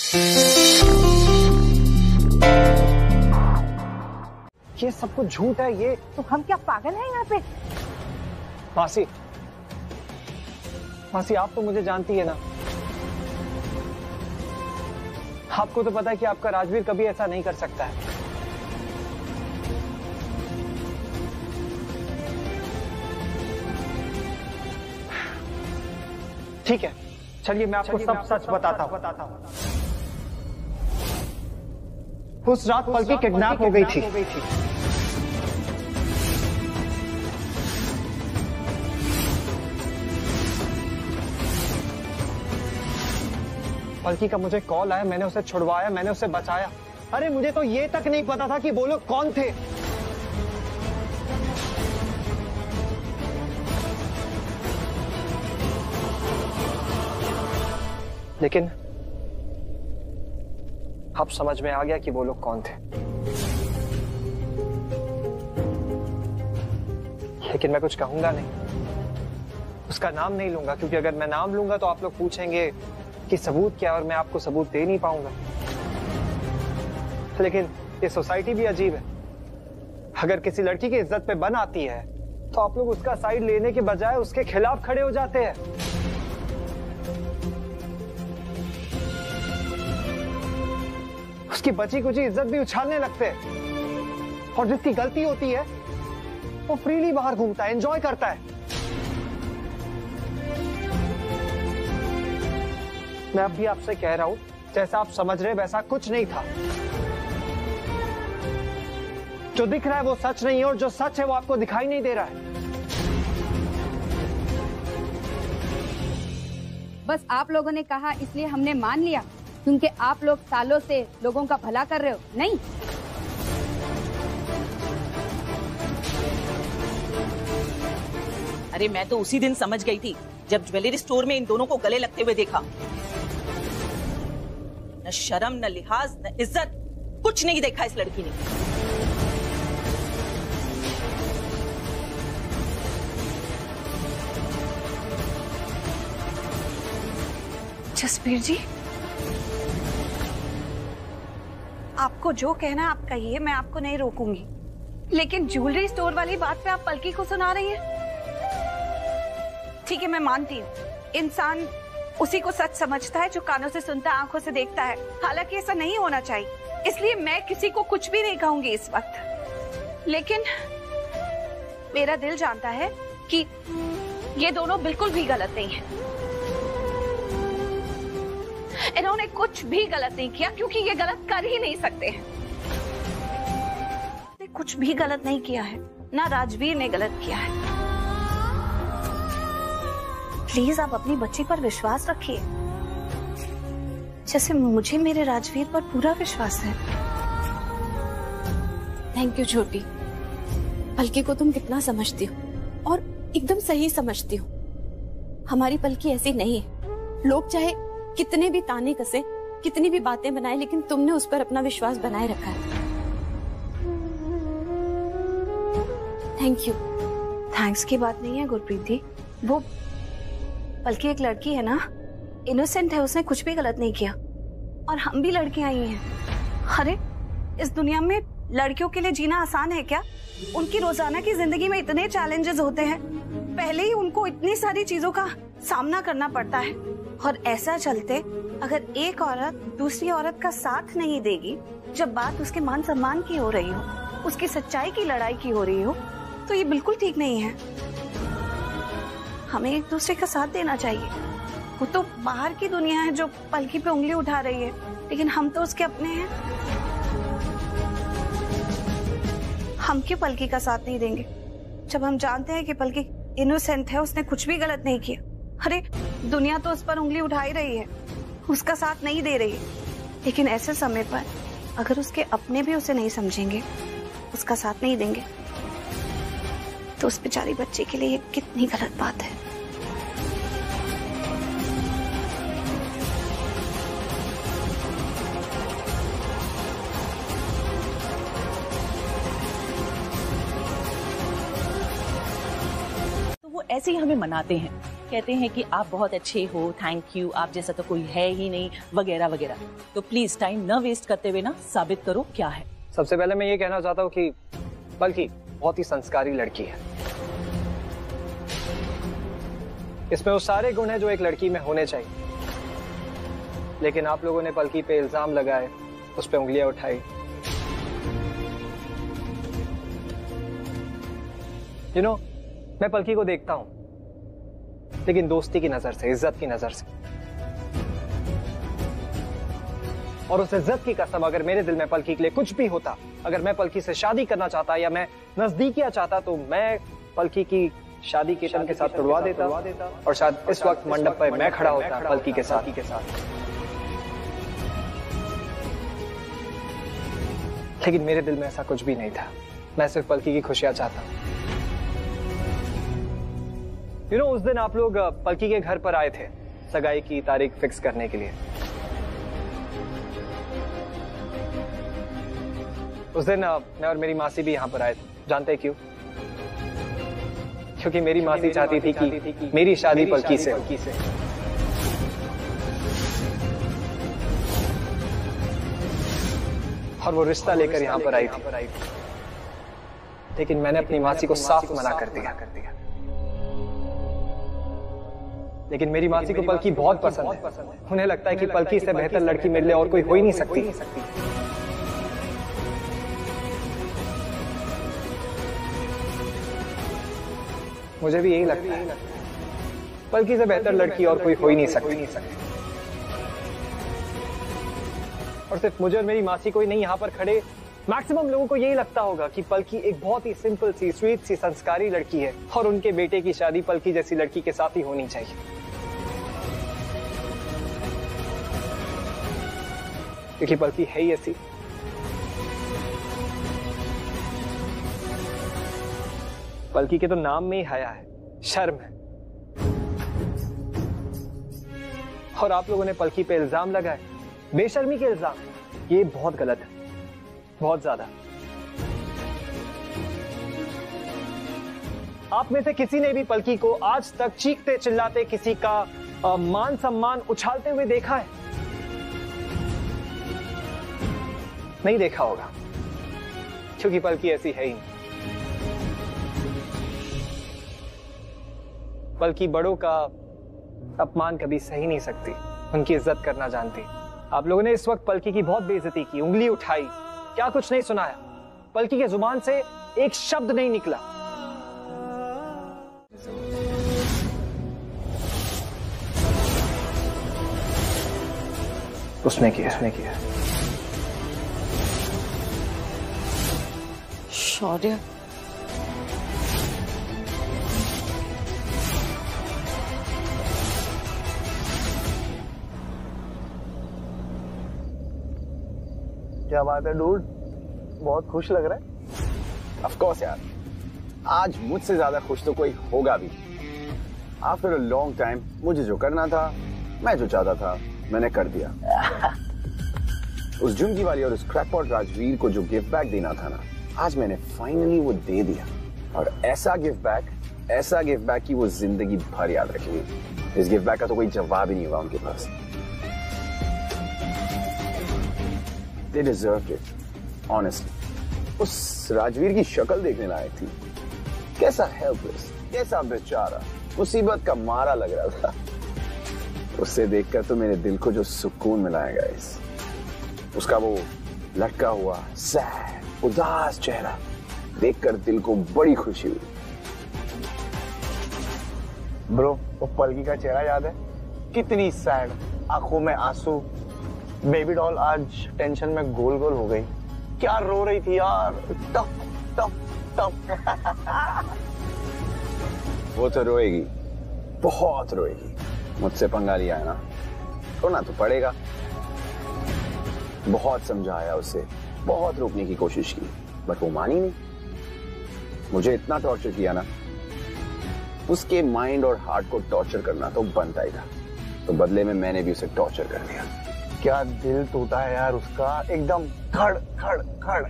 ये सब कुछ झूठ है। ये तो हम क्या पागल हैं यहाँ पे? मासी, मासी आप तो मुझे जानती है ना। आपको तो पता है कि आपका राजवीर कभी ऐसा नहीं कर सकता है। ठीक है, चलिए मैं आपको सब सच बताता हूँ। उस रात पलकी किडनैप हो गई थी। पलकी का मुझे कॉल आया, मैंने उसे छुड़वाया, मैंने उसे बचाया। अरे मुझे तो ये तक नहीं पता था कि वो लोग कौन थे। लेकिन अब समझ में आ गया कि वो लोग कौन थे। लेकिन मैं कुछ कहूंगा नहीं, उसका नाम नहीं लूंगा, क्योंकि अगर मैं नाम लूंगा तो आप लोग पूछेंगे कि सबूत क्या, और मैं आपको सबूत दे नहीं पाऊंगा। लेकिन ये सोसाइटी भी अजीब है। अगर किसी लड़की की इज्जत पे बन आती है तो आप लोग उसका साइड लेने के बजाय उसके खिलाफ खड़े हो जाते हैं। उसकी बची कुची इज्जत भी उछालने लगते हैं। और जिसकी गलती होती है वो फ्रीली बाहर घूमता है, एंजॉय करता है। मैं अब भी आपसे कह रहा हूं, जैसा आप समझ रहे वैसा कुछ नहीं था। जो दिख रहा है वो सच नहीं है, और जो सच है वो आपको दिखाई नहीं दे रहा है। बस आप लोगों ने कहा इसलिए हमने मान लिया, क्योंकि आप लोग सालों से लोगों का भला कर रहे हो। नहीं, अरे मैं तो उसी दिन समझ गई थी जब ज्वेलरी स्टोर में इन दोनों को गले लगते हुए देखा। न शर्म, न लिहाज, न इज्जत, कुछ नहीं देखा इस लड़की ने। जसबीर जी, आपको जो कहना है आप कहिए, मैं आपको नहीं रोकूंगी। लेकिन ज्वेलरी स्टोर वाली बात पे आप पलकी को सुना रही हैं। ठीक है, मैं मानती हूँ, इंसान उसी को सच समझता है जो कानों से सुनता है, आंखों से देखता है। हालांकि ऐसा नहीं होना चाहिए, इसलिए मैं किसी को कुछ भी नहीं कहूंगी इस वक्त। लेकिन मेरा दिल जानता है कि ये दोनों बिल्कुल भी गलत नहीं है। इन्होंने कुछ भी गलत नहीं किया, क्योंकि ये गलत कर ही नहीं सकते हैं। कुछ भी गलत नहीं किया है, ना राजवीर ने गलत किया है। प्लीज आप अपनी बच्ची पर विश्वास रखिए, जैसे मुझे मेरे राजवीर पर पूरा विश्वास है। थैंक यू छोटी। पलकी को तुम कितना समझती हो, और एकदम सही समझती हो। हमारी पलकी ऐसी नहीं है। लोग चाहे कितने भी ताने कसे, कितनी भी बातें बनाए, लेकिन तुमने उस पर अपना विश्वास बनाए रखा है। Thank you. थैंक्स की बात नहीं है गुरप्रीत दी। वो पलकी एक लड़की है ना, इनोसेंट है, उसने कुछ भी गलत नहीं किया। और हम भी लड़कियां ही हैं। अरे इस दुनिया में लड़कियों के लिए जीना आसान है क्या? उनकी रोजाना की जिंदगी में इतने चैलेंजेस होते हैं, पहले ही उनको इतनी सारी चीजों का सामना करना पड़ता है। और ऐसा चलते अगर एक औरत दूसरी औरत का साथ नहीं देगी, जब बात उसके मान सम्मान की हो रही हो, उसकी सच्चाई की लड़ाई की हो रही हो, तो ये बिल्कुल ठीक नहीं है। हमें एक दूसरे का साथ देना चाहिए। वो तो बाहर की दुनिया है जो पलकी पे उंगली उठा रही है, लेकिन हम तो उसके अपने हैं। हम क्यों पलकी का साथ नहीं देंगे, जब हम जानते हैं कि पलकी इनोसेंट है, उसने कुछ भी गलत नहीं किया। अरे दुनिया तो उस पर उंगली उठा ही रही है, उसका साथ नहीं दे रही है। लेकिन ऐसे समय पर अगर उसके अपने भी उसे नहीं समझेंगे, उसका साथ नहीं देंगे, तो उस बेचारी बच्चे के लिए ये कितनी गलत बात है। तो वो ऐसे ही हमें मनाते हैं कहते हैं कि आप बहुत अच्छे हो, थैंक यू, आप जैसा तो कोई है ही नहीं, वगैरह वगैरह। तो प्लीज टाइम न वेस्ट करते हुए ना साबित करो क्या है। सबसे पहले मैं ये कहना चाहता हूँ कि पलकी बहुत ही संस्कारी लड़की है। इसमें वो सारे गुण हैं जो एक लड़की में होने चाहिए, लेकिन आप लोगों ने पलकी पे इल्जाम लगाए, उस पे उंगलियां उठाई। यू नो, मैं पलकी को देखता हूं, लेकिन दोस्ती की नजर से, इज्जत की नजर से। और उस इज्जत की कसम अगर मेरे दिल में पलकी के लिए कुछ भी होता, अगर मैं पलकी से शादी करना चाहता या मैं नजदीकियां चाहता, तो मैं पलकी की शादी केतन के साथ तोड़वा देता और शायद इस वक्त मंडप पर मैं खड़ा होता पलकी के साथ। लेकिन मेरे दिल में ऐसा कुछ भी नहीं था। मैं सिर्फ पलकी की खुशियां चाहता हूं। यू नो, उस दिन आप लोग पलकी के घर पर आए थे सगाई की तारीख फिक्स करने के लिए। उस दिन मैं और मेरी मासी भी यहां पर आए थे। जानते क्यों? क्योंकि मेरी मासी चाहती थी कि मेरी शादी पलकी से। और वो रिश्ता लेकर यहां पर आई थी, लेकिन मैंने अपनी मासी को साफ मना कर दिया। लेकिन मेरी मासी को पलकी बहुत पसंद है। उन्हें लगता है कि पलकी से बेहतर लड़की मेरे लिए और कोई हो ही नहीं सकती। मुझे भी यही लगता है, पलकी से बेहतर लड़की और कोई हो ही नहीं सकती। और सिर्फ मुझे और मेरी मासी को ही नहीं, यहां पर खड़े मैक्सिमम लोगों को यही लगता होगा कि पलकी एक बहुत ही सिंपल सी, स्वीट सी, संस्कारी लड़की है और उनके बेटे की शादी पलकी जैसी लड़की के साथ ही होनी चाहिए। क्योंकि पलकी है ही ऐसी। पलकी के तो नाम में ही हया है, शर्म है। और आप लोगों ने पलकी पे इल्जाम लगाए, बेशर्मी के इल्जाम। ये बहुत गलत है, बहुत ज्यादा। आप में से किसी ने भी पलकी को आज तक चीखते चिल्लाते किसी का मान सम्मान उछालते हुए देखा है? नहीं देखा होगा, क्योंकि पलकी ऐसी है ही नहीं। पलकी बड़ों का अपमान कभी सही नहीं सकती, उनकी इज्जत करना जानती। आप लोगों ने इस वक्त पलकी की बहुत बेइज्जती की, उंगली उठाई, क्या कुछ नहीं सुनाया। पलकी के जुबान से एक शब्द नहीं निकला। उसने किया। शौर्य, क्या बात है डूड, बहुत खुश लग रहा है। ऑफ कोर्स यार, आज मुझसे ज्यादा खुश तो कोई होगा भी। आफ्टर अ लॉन्ग टाइम मुझे जो करना था, मैं जो चाहता था, मैंने कर दिया। उस झुमकी वाली और उस क्रैकपॉट राजवीर को जो गिफ्ट बैक देना था ना, आज मैंने फाइनली वो दे दिया। और ऐसा गिफ्ट बैक कि वो जिंदगी भर याद रखेंगे। इस गिफ्ट बैक का तो कोई जवाब ही नहीं होगा उनके पास। They deserved it, honestly. उस राजवीर की शक्ल देखने लायक थी। कैसा हेल्पलेस, कैसा बेचारा, मुसीबत का मारा लग रहा था। उससे देखकर तो मेरे दिल को जो सुकून मिला है गाइस, उसका वो लटका हुआ सैड, उदास चेहरा देखकर दिल को बड़ी खुशी हुई। ब्रो, वो पलकी का चेहरा याद है? कितनी सैड, आंखों में आंसू। बेबी डॉल आज टेंशन में गोल गोल हो गई। क्या रो रही थी यार, टप टप टप। वो तो रोएगी, बहुत रोएगी। मुझसे पंगा लिया है ना, रोना तो पड़ेगा। बहुत समझाया उसे, बहुत रोकने की कोशिश की, बट वो मानी नहीं। मुझे इतना टॉर्चर किया ना, उसके माइंड और हार्ट को टॉर्चर करना तो बनता ही था। तो बदले में मैंने भी उसे टॉर्चर कर दिया। क्या दिल टूटा है यार उसका, एकदम खड़ खड़ खड़।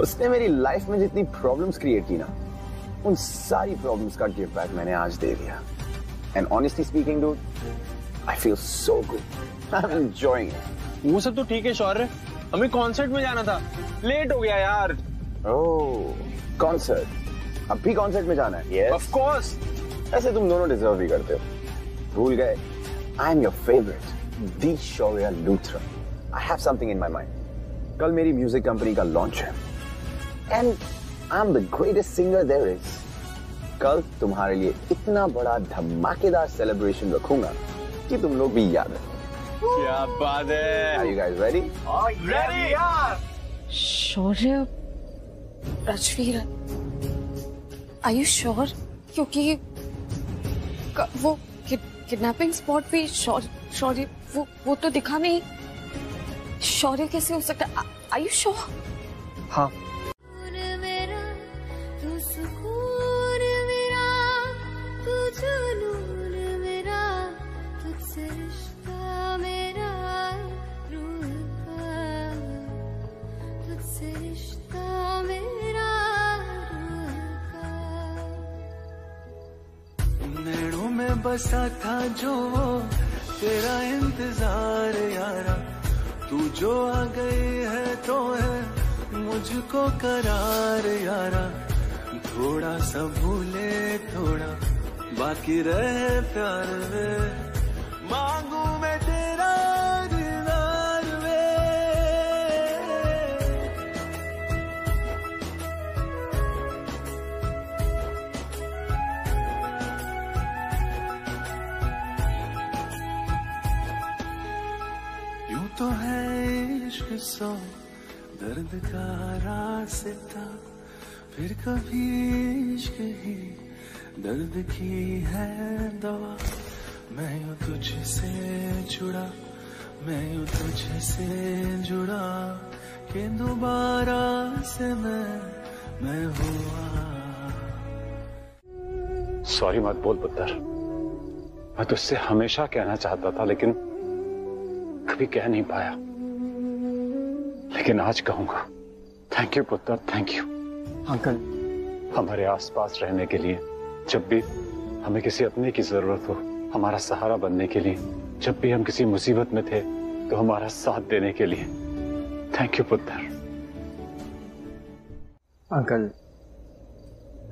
उसने मेरी लाइफ में जितनी प्रॉब्लम्स क्रिएट की ना, उन सारी प्रॉब्लम्स का गिव बैक मैंने आज दे दिया। And honestly speaking dude, I feel so good. I am enjoying it. वो सब तो ठीक है शौर्य, हमें कॉन्सर्ट में जाना था, लेट हो गया यार। ओह, कॉन्सर्ट? अब भी कॉन्सर्ट में जाना है? Yes. Of course. ऐसे तुम दोनों डिजर्व भी करते हो। भूल गए, I am your favourite, the Shaurya Luthra. I have something in my mind. कल मेरी म्यूजिक कंपनी का लॉन्च है and I am the greatest singer there is. कल तुम्हारे लिए इतना बड़ा धमाकेदार सेलिब्रेशन रखूंगा कि तुम लोग भी याद रखो। क्या बात है। Are you guys ready? Ready यार। शौर्य, रजवीर, आर यू श्योर? क्योंकि वो किडनैपिंग स्पॉट पे शौर्य वो तो दिखा नहीं। शौर्य कैसे हो सकता? Are you sure? हाँ। बसा था जो तेरा इंतजार यारा, तू जो आ गई है तो है मुझको करार यारा। थोड़ा सा भूले थोड़ा बाकी रहे प्यार में, मांगू मैं तेरा दीदार में। यूं तो है इश्क सौ दर्द का रास्ता, फिर कभी इश्क ही दर्द की है दवा। मैं यूं तुझसे जुड़ा, मैं यूं तुझसे जुड़ा कि दोबारा से मैं हुआ। सॉरी मत बोल पुत्र, मैं तुझसे हमेशा कहना चाहता था लेकिन कभी कह नहीं पाया, लेकिन आज कहूंगा। थैंक यू पुत्र, थैंक यू। अंकल, हमारे आसपास रहने के लिए, जब भी हमें किसी अपने की जरूरत हो, हमारा सहारा बनने के लिए, जब भी हम किसी मुसीबत में थे तो हमारा साथ देने के लिए। थैंक यू पुत्र। अंकल,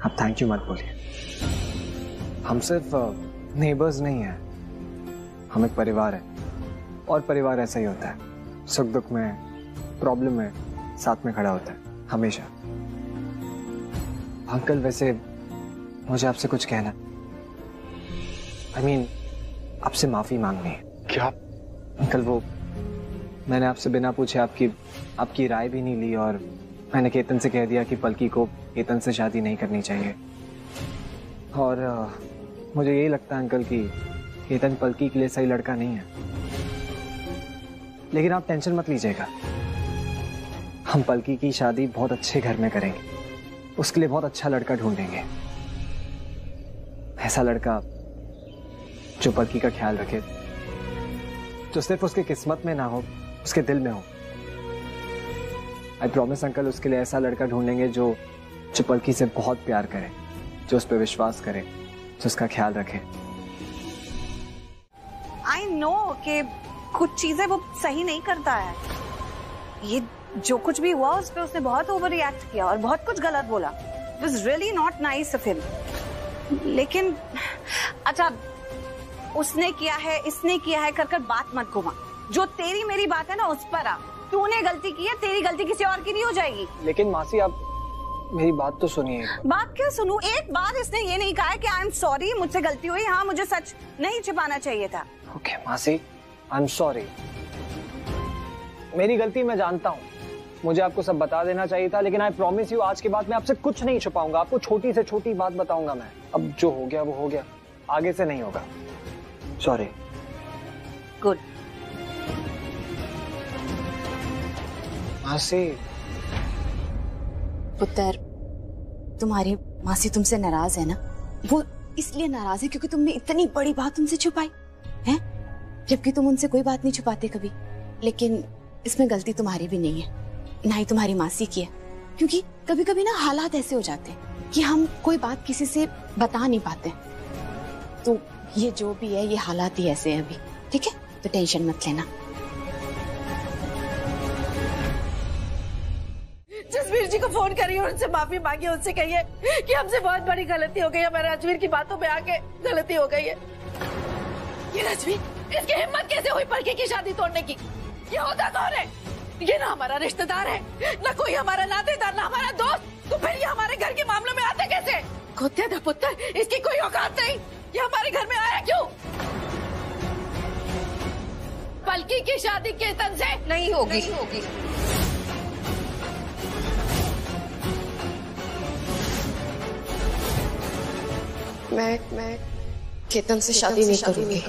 आप थैंक यू मत बोलिए। हम सिर्फ नेबर्स नहीं हैं, हम एक परिवार है और परिवार ऐसा ही होता है, सुख दुख में, प्रॉब्लम में साथ में खड़ा होता है हमेशा। अंकल, वैसे मुझे आपसे कुछ कहना, I mean, आपसे माफी मांगनी है। क्या? अंकल, वो मैंने आपसे बिना पूछे आपकी राय भी नहीं ली और मैंने केतन से कह दिया कि पलकी को केतन से शादी नहीं करनी चाहिए। और मुझे यही लगता है अंकल कि केतन पलकी के लिए सही लड़का नहीं है। लेकिन आप टेंशन मत लीजिएगा, हम पलकी की शादी बहुत अच्छे घर में करेंगे, उसके लिए बहुत अच्छा लड़का ढूंढेंगे। ऐसा लड़का जो पलकी का ख्याल रखे, जो सिर्फ उसके किस्मत में ना हो, उसके दिल में हो। आई प्रॉमिस अंकल, उसके लिए ऐसा लड़का ढूंढेंगे जो पलकी से बहुत प्यार करे, जो उस पर विश्वास करे, जो उसका ख्याल रखे। आई नो कि कुछ चीजें वो सही नहीं करता है। ये जो कुछ भी हुआ उस पे उसने बहुत ओवर रिएक्ट किया और बहुत कुछ गलत बोला। It was really not nice of him. लेकिन अच्छा, उसने किया है, इसने किया है कर बात मत घुमा। जो तेरी मेरी बात है ना उस पर आ। तूने गलती की है, तेरी गलती किसी और की नहीं हो जाएगी। लेकिन मासी, आप मेरी बात तो सुनिए। बात क्या सुनूं? एक बार इसने ये नहीं कहा कि आई एम सॉरी, मुझसे गलती हुई, हाँ मुझे सच नहीं छिपाना चाहिए था। ओके मासी, आई एम सॉरी, मेरी गलती मैं जानता हूँ, मुझे आपको सब बता देना चाहिए था। लेकिन आई प्रॉमिस यू, आज के बाद मैं आपसे कुछ नहीं छुपाऊंगा, आपको छोटी से छोटी बात बताऊंगा मैं। अब जो हो गया वो हो गया, आगे से नहीं होगा। सॉरी। गुड। मासी। पुत्र, तुम्हारी मासी तुमसे नाराज है ना? वो इसलिए नाराज है क्योंकि तुमने इतनी बड़ी बात उनसे छुपाई है, जबकि तुम उनसे कोई बात नहीं छुपाते कभी। लेकिन इसमें गलती तुम्हारी भी नहीं है, ना ही तुम्हारी मासी की है, क्योंकि कभी कभी ना हालात ऐसे हो जाते हैं। कि हम कोई बात किसी से बता नहीं पाते। तो ये जो भी है, ये हालात ही ऐसे हैं अभी, ठीक है? तो टेंशन मत लेना। जसवीर जी को फोन करिए और उनसे माफी मांगिए, उनसे कहिए कि हमसे बहुत बड़ी गलती हो गई है, हमारे राजवीर की बातों में आके गलती हो गई है। ये राजवीर, इसकी हिम्मत कैसे हुई पलकी की शादी तोड़ने की? ये होता कौन है? ये ना हमारा रिश्तेदार है, ना कोई हमारा नातेदार, ना हमारा दोस्त, तो फिर ये हमारे घर के मामलों में आता कैसे? खोते दा पुत्र, इसकी कोई औकात नहीं, ये हमारे घर में आया क्यों? पलकी की शादी केतन से नहीं होगी। मैं केतन से शादी नहीं करूंगी।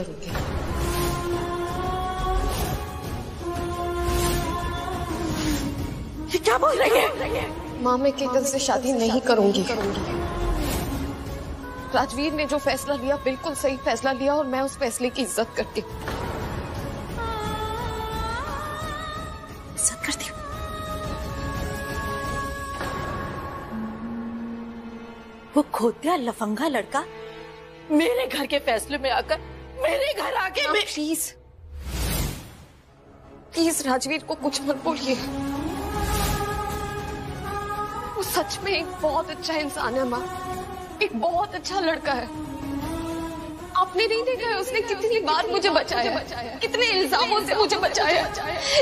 ये क्या बोल रही है? माँ, मैं केतन से शादी नहीं करूंगी। राजवीर ने जो फैसला लिया बिल्कुल सही फैसला लिया और मैं उस फैसले की इज्जत करती हूँ। इज्जत करती हूँ। वो खोतिया लफंगा लड़का मेरे घर के फैसले में आकर मेरे घर आके प्लीज राजवीर को कुछ मत बोलिए। वो सच में एक बहुत अच्छा इंसान है माँ, एक बहुत अच्छा लड़का है। आपने नहीं देखा है उसने कितनी बार मुझे बचाया, कितने इल्जामों से मुझे बचाया,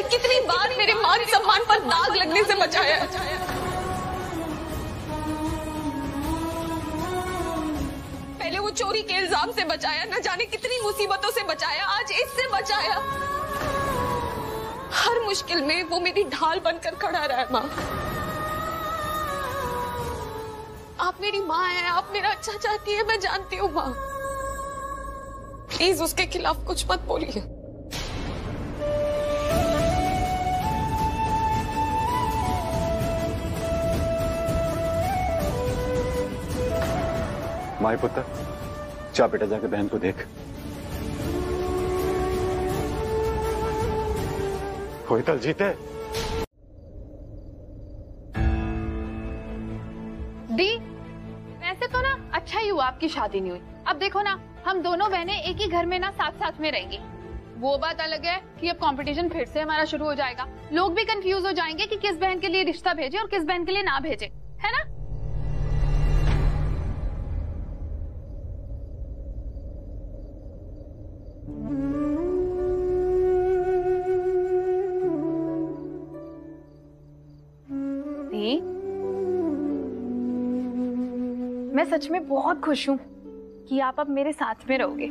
कितनी बार मेरे मान सम्मान पर दाग लगने से बचाया। पहले वो चोरी के इल्जाम से बचाया, न जाने कितनी मुसीबतों से बचाया, आज इससे बचाया। हर मुश्किल में वो मेरी ढाल बनकर खड़ा रहा है माँ। आप मेरी माँ हैं, आप मेरा अच्छा चाहती है, मैं जानती हूँ माँ। प्लीज उसके खिलाफ कुछ मत बोलिए। माई पुत्र, जा बेटा, जाके बहन को देख। कोई जीते। दी, वैसे तो ना अच्छा ही हुआ आपकी शादी नहीं हुई। अब देखो ना, हम दोनों बहनें एक ही घर में ना साथ साथ में रहेंगी। वो बात अलग है कि अब कंपटीशन फिर से हमारा शुरू हो जाएगा। लोग भी कंफ्यूज हो जाएंगे कि किस बहन के लिए रिश्ता भेजे और किस बहन के लिए ना भेजे, है ना? मैं सच में बहुत खुश हूँ कि आप अब मेरे साथ में रहोगे।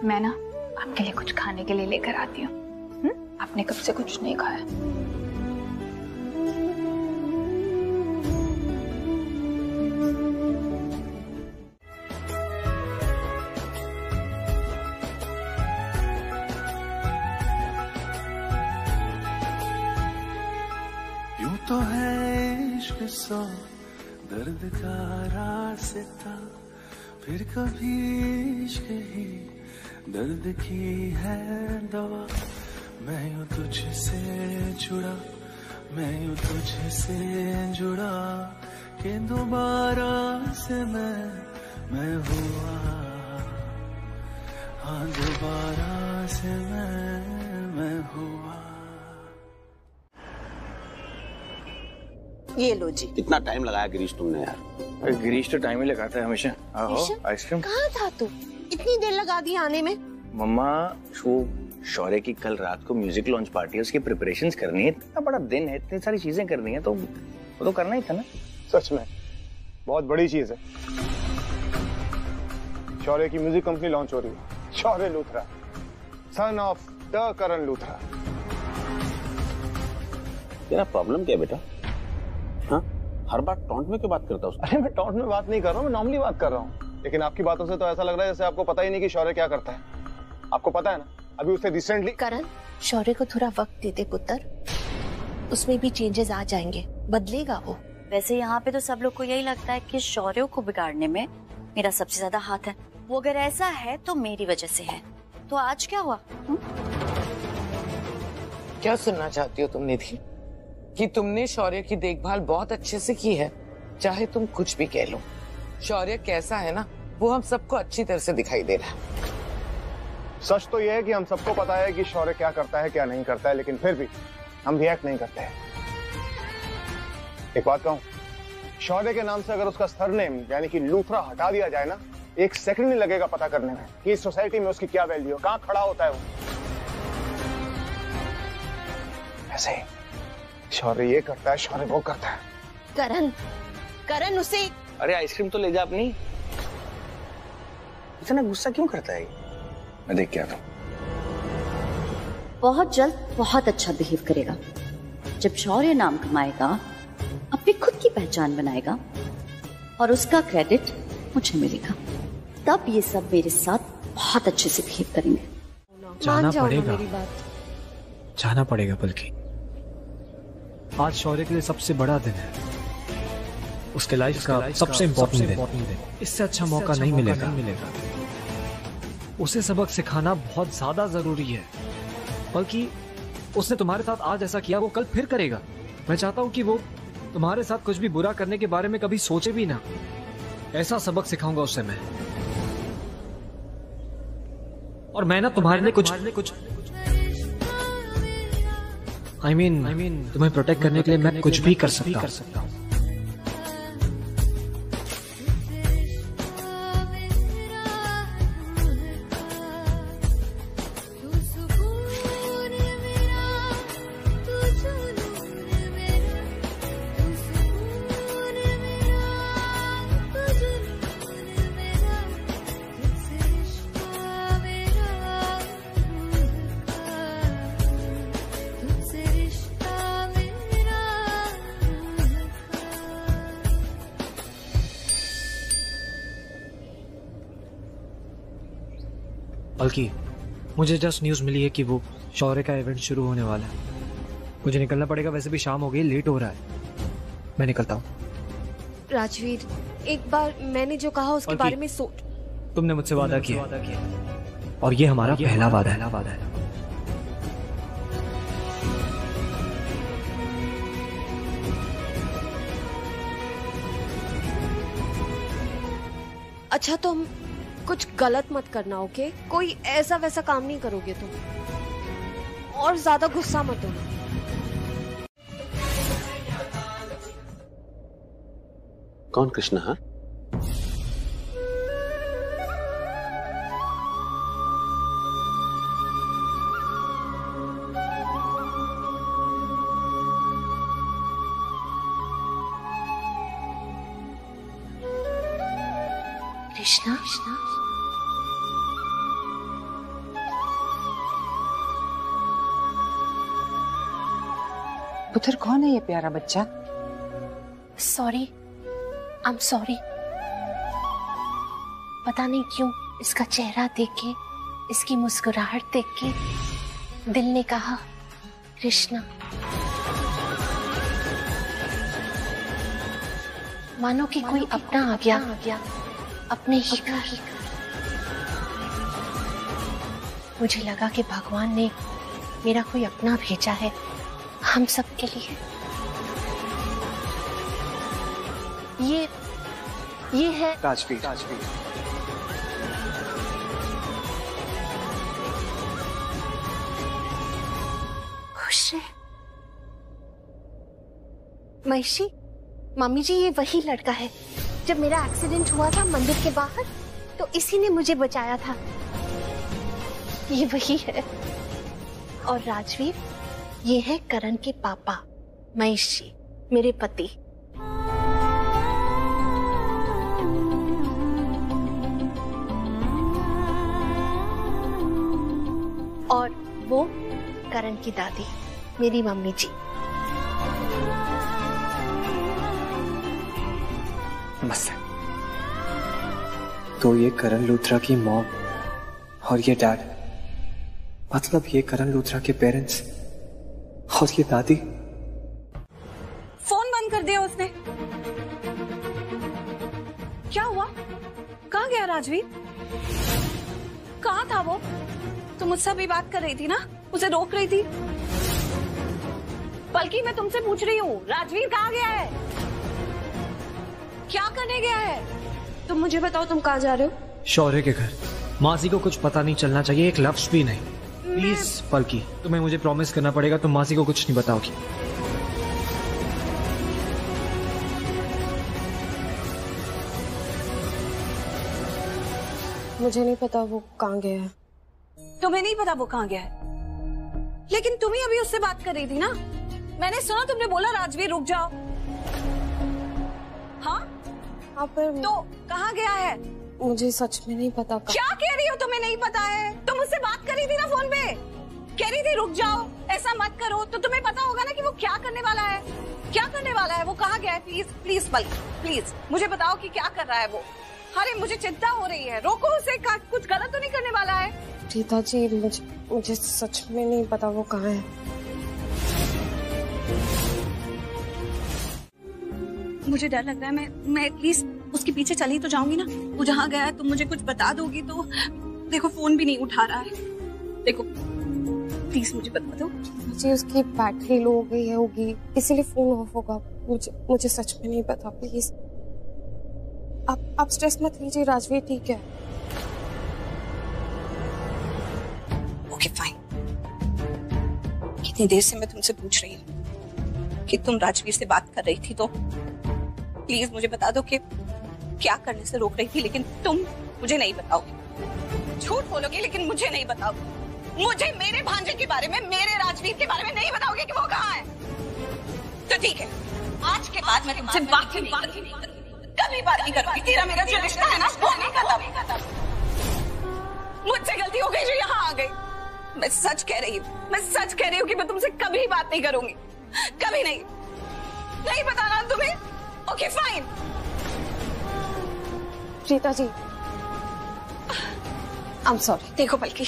मैं ना आपके लिए कुछ खाने के लिए लेकर आती हूँ। आपने कब से कुछ नहीं खाया। यूं तो है इश्क सौ दर्द का रास्ता, फिर कभी इश्क ही दर्द की है दवा। मैं यूं तुझसे जुड़ा, मैं यूं तुझसे जुड़ा कि दोबारा से मैं हुआ, हाँ दोबारा से मैं हुआ। ये लो जी। कितना टाइम लगाया गिरीश तुमने यार? गिरीश तो टाइम ही लगाता है हमेशा। आओ आइसक्रीम। कहाँ था तू? इतनी देर लगा दी आने में। मम्मा, वो शौर्य की कल रात को म्यूजिक लॉन्च पार्टी है, उसकी प्रिपरेशंस करनी है। इतना बड़ा दिन है, इतनी सारी चीजें करनी है, तो वो तो करना ही था ना। सच में बहुत बड़ी चीज है। शौर्य की म्यूजिक कंपनी लॉन्च हो रही है। शौर्य Luthra, son of the Karan Luthra. तेरा प्रॉब्लम क्या है बेटा? हाँ? हर बार टॉन्ट में क्यों बात करता है? अरे मैं टॉन्ट में बात नहीं कर रहा हूँ, मैं नॉर्मली बात कर रहा हूँ। लेकिन आपकी बातों से तो ऐसा लग रहा है जैसे आपको पता ही नहीं कि शौर्य क्या करता है। आपको पता है ना, अभी उससे रिसेंटली। करण, शौर्य को थोड़ा वक्त दे दे पुत्र, उसमें भी चेंजेस आ जाएंगे, बदलेगा वो। वैसे यहाँ पे तो सब लोग को यही लगता है कि शौर्य को बिगाड़ने में मेरा सबसे ज्यादा हाथ है। वो अगर ऐसा है तो मेरी वजह से है। तो आज क्या हुआ? क्या सुनना चाहती हो तुम निधि? कि तुमने शौर्य की देखभाल बहुत अच्छे से की है। चाहे तुम कुछ भी कह लो, शौर्य कैसा है ना, वो हम सबको अच्छी तरह से दिखाई दे रहा है। सच तो यह है कि हम सबको पता है कि शौर्य क्या करता है क्या नहीं करता है, लेकिन फिर भी हम रिएक्ट नहीं करते हैं। एक बात कहूं, शौर्य के नाम से अगर उसका सरनेम यानी कि लूथरा हटा दिया जाए ना, एक सेकंड नहीं लगेगा पता करने में कि इस सोसाइटी में उसकी क्या वैल्यू है, कहां खड़ा होता है वो। ऐसे ही शौर्य ये करता है, शौर्य वो करता है। करण उसे अरे आइसक्रीम तो ले जा अपनी। इतना गुस्सा क्यों करता है? मैं देख के आता हूं। बहुत जल्द बहुत अच्छा बिहेव करेगा। जब शौर्य नाम कमाएगा, अपनी खुद की पहचान बनाएगा और उसका क्रेडिट मुझे मिलेगा, तब ये सब मेरे साथ बहुत अच्छे से बिहेव करेंगे। जाना पड़ेगा, जाना पड़ेगा। बल्कि आज शौर्य के लिए सबसे बड़ा दिन है, उसके लाइफ का सबसे इम्पोर्टेंट दिन। इससे अच्छा मौका नहीं मिलेगा। उसे सबक सिखाना बहुत ज्यादा जरूरी है। बल्कि उसने तुम्हारे साथ आज ऐसा किया, वो कल फिर करेगा। मैं चाहता हूँ कि वो तुम्हारे साथ कुछ भी बुरा करने के बारे में कभी सोचे भी ना। ऐसा सबक सिखाऊंगा उससे मैं। और मैं ना तुम्हारे लिए कुछ I mean, तुम्हें प्रोटेक्ट करने के लिए मैं कुछ भी कर सकता हूँ। बल्कि मुझे जस्ट न्यूज़ मिली है कि वो शौर्य का इवेंट शुरू होने वाला है। मुझे निकलना पड़ेगा, वैसे भी शाम हो गई, लेट हो रहा है। मैं निकलता हूँ। राजवीर, एक बार मैंने जो कहा उसके बारे में सोच। तुमने मुझसे वादा किया और ये हमारा पहला वादा है। अच्छा, तुम कुछ गलत मत करना, ओके? कोई ऐसा वैसा काम नहीं करोगे तुम, और ज्यादा गुस्सा मत होना। कौन कृष्णा? हाँ, कृष्णा? उधर कौन है ये प्यारा बच्चा? Sorry, I am sorry. पता नहीं क्यों इसका चेहरा देख के, इसकी मुस्कुराहट देख के दिल ने कहा कृष्णा। मानो कि कोई अपना आ गया अपने ही घर। मुझे लगा कि भगवान ने मेरा कोई अपना भेजा है हम सब के लिए। ये है राजवीर। खुश है महिषी। मम्मी जी, ये वही लड़का है जब मेरा एक्सीडेंट हुआ था मंदिर के बाहर, तो इसी ने मुझे बचाया था। ये वही है। और राजवीर, ये है करण के पापा महेश जी, मेरे पति। और वो करण की दादी, मेरी मम्मी जी। नमस्ते। तो ये करण लूथरा की मॉम और ये डैड, मतलब ये करण लूथरा के पेरेंट्स और ये दादी। फोन बंद कर दिया उसने। गया राजवीर? कहाँ था वो? तुम मुझसे अभी बात कर रही थी ना, उसे रोक रही थी। बल्कि मैं तुमसे पूछ रही हूँ, राजवीर कहाँ गया है? क्या करने गया है? तुम मुझे बताओ, तुम कहाँ जा रहे हो? शौर्य के घर। मासी को कुछ पता नहीं चलना चाहिए, एक लफ्ज भी नहीं। प्लीज पलकी, तुम्हें मुझे प्रॉमिस करना पड़ेगा, तुम मासी को कुछ नहीं बताओगी। मुझे नहीं पता वो कहाँ गया है। तुम्हें नहीं पता वो कहाँ गया है? लेकिन तुम ही अभी उससे बात कर रही थी ना। मैंने सुना तुमने बोला राजवीर रुक जाओ। हाँ पर तो कहाँ गया है? मुझे सच में नहीं पता। क्या कह रही हो? तुम्हें नहीं पता है? तुम मुझसे बात कर रही थी ना फोन पे, कह रही थी रुक जाओ, ऐसा मत करो। तो तुम्हें पता होगा ना कि वो क्या करने वाला है, क्या करने वाला है, वो कहाँ गया है। प्लीज प्लीज प्लीज मुझे बताओ कि क्या कर रहा है वो। अरे मुझे चिंता हो रही है, रोको उसे। कुछ गलत तो नहीं करने वाला है? रीता जी, मुझे सच में नहीं पता वो कहाँ है। मुझे डर लग रहा है। मैं एटलीस्ट उसके पीछे चली तो जाऊंगी ना। वो जहाँ गया है तुम मुझे कुछ बता दोगी तो। देखो फोन भी नहीं उठा रहा है, देखो प्लीज मुझे बता दो। जी उसकी बैटरी लो हो गई है होगी, इसीलिए फोन ऑफ होगा। मुझे सच में नहीं पता। प्लीज आप स्ट्रेस मत लीजिए, राजवीर ठीक है। Okay fine. कितनी देर से मैं तुमसे पूछ रही हूँ कि तुम राजवीर से बात कर रही थी, तो प्लीज मुझे बता दो कि क्या करने से रोक रही थी, लेकिन तुम मुझे नहीं बताओगे। झूठ बोलोगे लेकिन मुझे नहीं बताओगे। मुझे मेरे भांजे के बारे में, मेरे राजवीर के बारे में नहीं बताओगे कि वो कहाँ है। तो ठीक है, आज के बाद मैं तुमसे बात ही नहीं करूंगी, कभी बात नहीं करूंगी। तेरा मेरा जो रिश्ता है ना वो नहीं खत्म। मुझसे गलती हो गई जो यहाँ आ गई। मैं सच कह रही हूँ कि मैं तुमसे कभी बात नहीं करूंगी, कभी नहीं। नहीं बताना तुम्हें? Okay fine. Rita ji I am sorry. देखो बल्कि